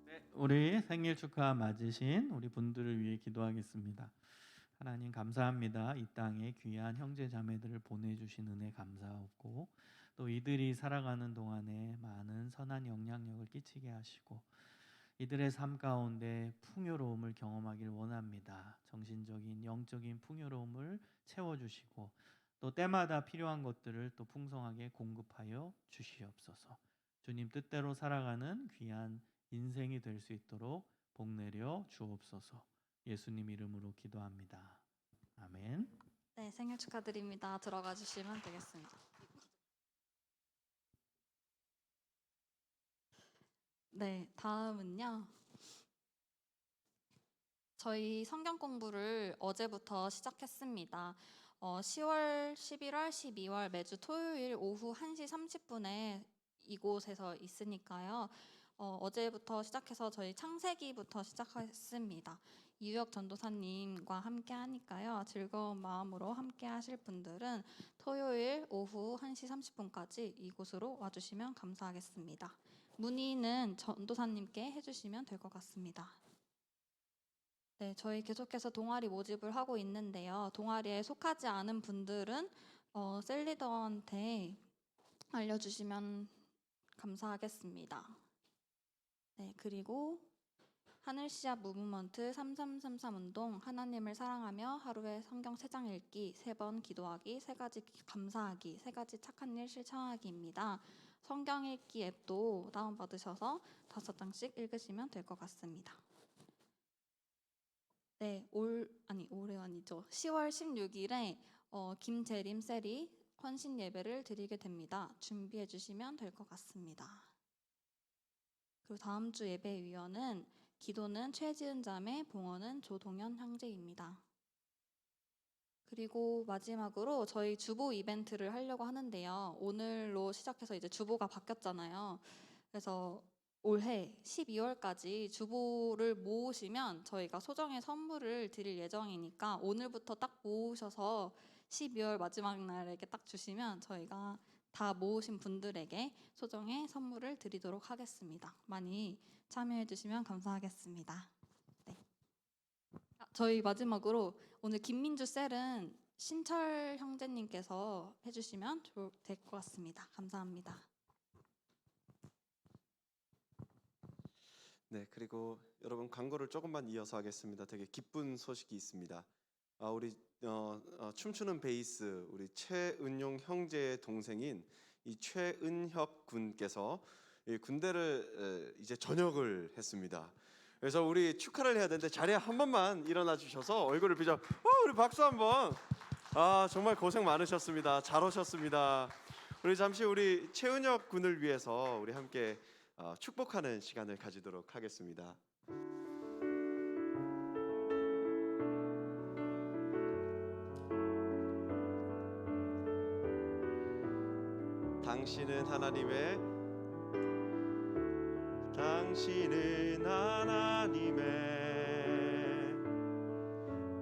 F: 네, 우리 생일 축하 맞으신 우리 분들을 위해 기도하겠습니다. 하나님 감사합니다. 이 땅에 귀한 형제 자매들을 보내주신 은혜 감사하고 또 이들이 살아가는 동안에 많은 선한 영향력을 끼치게 하시고 이들의 삶 가운데 풍요로움을 경험하길 원합니다. 정신적인 영적인 풍요로움을 채워주시고 또 때마다 필요한 것들을 또 풍성하게 공급하여 주시옵소서. 주님 뜻대로 살아가는 귀한 인생이 될 수 있도록 복 내려 주옵소서. 예수님 이름으로 기도합니다. 아멘.
G: 네, 생일 축하드립니다. 들어가 주시면 되겠습니다. 네, 다음은요. 저희 성경 공부를 어제부터 시작했습니다. 10월, 11월, 12월 매주 토요일 오후 1시 30분에 이곳에서 있으니까요. 어제부터 시작해서 저희 창세기부터 시작했습니다. 유혁 전도사님과 함께 하니까요. 즐거운 마음으로 함께 하실 분들은 토요일 오후 1시 30분까지 이곳으로 와주시면 감사하겠습니다. 문의는 전도사님께 해주시면 될 것 같습니다. 네, 저희 계속해서 동아리 모집을 하고 있는데요. 동아리에 속하지 않은 분들은 셀리더한테 알려주시면 감사하겠습니다. 네, 그리고 하늘시합 무브먼트 3333 운동 하나님을 사랑하며 하루에 성경 3장 읽기, 3번 기도하기, 3가지 감사하기, 3가지 착한 일 실천하기입니다. 성경 읽기 앱도 다운받으셔서 5장씩 읽으시면 될 것 같습니다. 네, 올해 아니죠. 10월 16일에 김재림 셀이 헌신 예배를 드리게 됩니다. 준비해 주시면 될 것 같습니다. 그리고 다음 주 예배 위원은 기도는 최지은 자매, 봉헌은 조동현 형제입니다. 그리고 마지막으로 저희 주보 이벤트를 하려고 하는데요. 오늘로 시작해서 이제 주보가 바뀌었잖아요. 그래서 올해 12월까지 주보를 모으시면 저희가 소정의 선물을 드릴 예정이니까 오늘부터 딱 모으셔서 12월 마지막 날에 이렇게 딱 주시면 저희가 다 모으신 분들에게 소정의 선물을 드리도록 하겠습니다. 많이 참여해 주시면 감사하겠습니다. 네. 저희 마지막으로 오늘 김민주 셀은 신철 형제님께서 해주시면 될 것 같습니다. 감사합니다.
A: 네, 그리고 여러분 광고를 조금만 이어서 하겠습니다. 되게 기쁜 소식이 있습니다. 우리 춤추는 베이스 우리 최은용 형제의 동생인 이 최은혁 군께서 이 군대를 이제 전역을 했습니다. 그래서 우리 축하를 해야 되는데 자리에 한 번만 일어나 주셔서 얼굴을 비춰 우리 박수 한번. 정말 고생 많으셨습니다. 잘 오셨습니다. 우리 잠시 우리 최은혁 군을 위해서 우리 함께 축복하는 시간을 가지도록 하겠습니다. 당신은 하나님의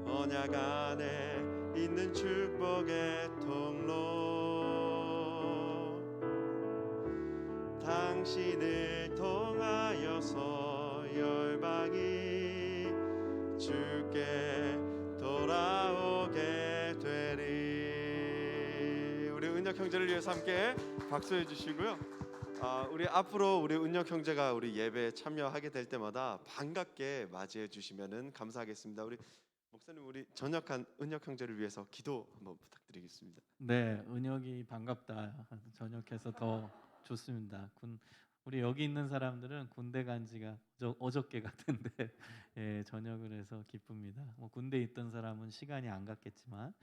A: 언약 안에 있는 축복의 통로 당신을 통하여서 열방이 주께 돌아오게 되리. 우리 은혁 형제를 위해서 함께 박수해 주시고요. 우리 앞으로 우리 은혁 형제가 우리 예배에 참여하게 될 때마다 반갑게 맞이해 주시면은 감사하겠습니다. 우리 목사님 우리 전역한 은혁 형제를 위해서 기도 한번 부탁드리겠습니다.
F: 네, 은혁이 반갑다. 전역해서 더 좋습니다. 우리 여기 있는 사람들은 군대 간 지가 어저께 같은데 예, 전역을 해서 기쁩니다. 뭐 군대 있던 사람은 시간이 안 갔겠지만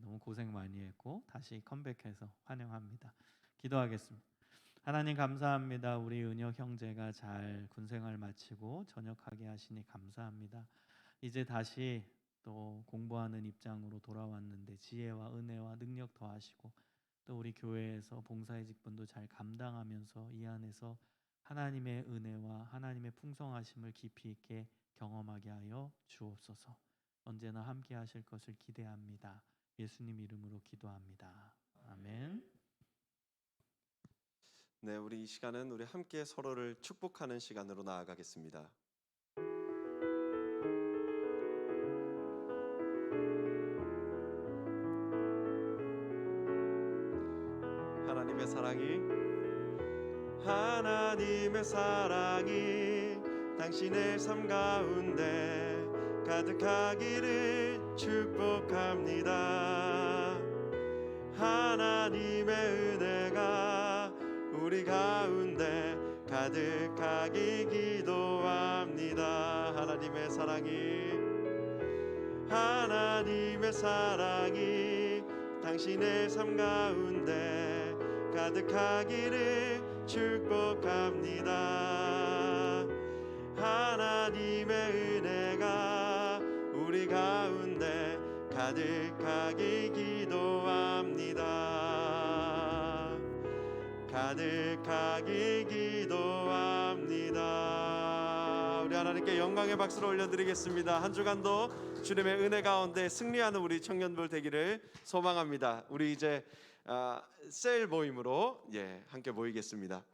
F: 너무 고생 많이 했고 다시 컴백해서 환영합니다. 기도하겠습니다. 하나님 감사합니다. 우리 은혁 형제가 잘 군생활 마치고 전역하게 하시니 감사합니다. 이제 다시 또 공부하는 입장으로 돌아왔는데 지혜와 은혜와 능력 더하시고 또 우리 교회에서 봉사의 직분도 잘 감당하면서 이 안에서 하나님의 은혜와 하나님의 풍성하심을 깊이 있게 경험하게 하여 주옵소서. 언제나 함께 하실 것을 기대합니다. 예수님 이름으로 기도합니다. 아멘.
A: 네, 우리 이 시간은 우리 함께 서로를 축복하는 시간으로 나아가겠습니다. 하나님의 사랑이 당신의 삶 가운데 가득하기를 축복합니다. 하나님의 은혜가 우리 가운데 가득하기 기도합니다. 하나님의 사랑이 당신의 삶 가운데 가득하기를 축복합니다. 하나님의 은혜가 우리 가운데 가득하기 기도합니다. 가득하기 기도합니다. 우리 하나님께 영광의 박수를 올려드리겠습니다. 한 주간도 주님의 은혜 가운데 승리하는 우리 청년들 되기를 소망합니다. 우리 이제 셀 모임으로 함께 모이겠습니다.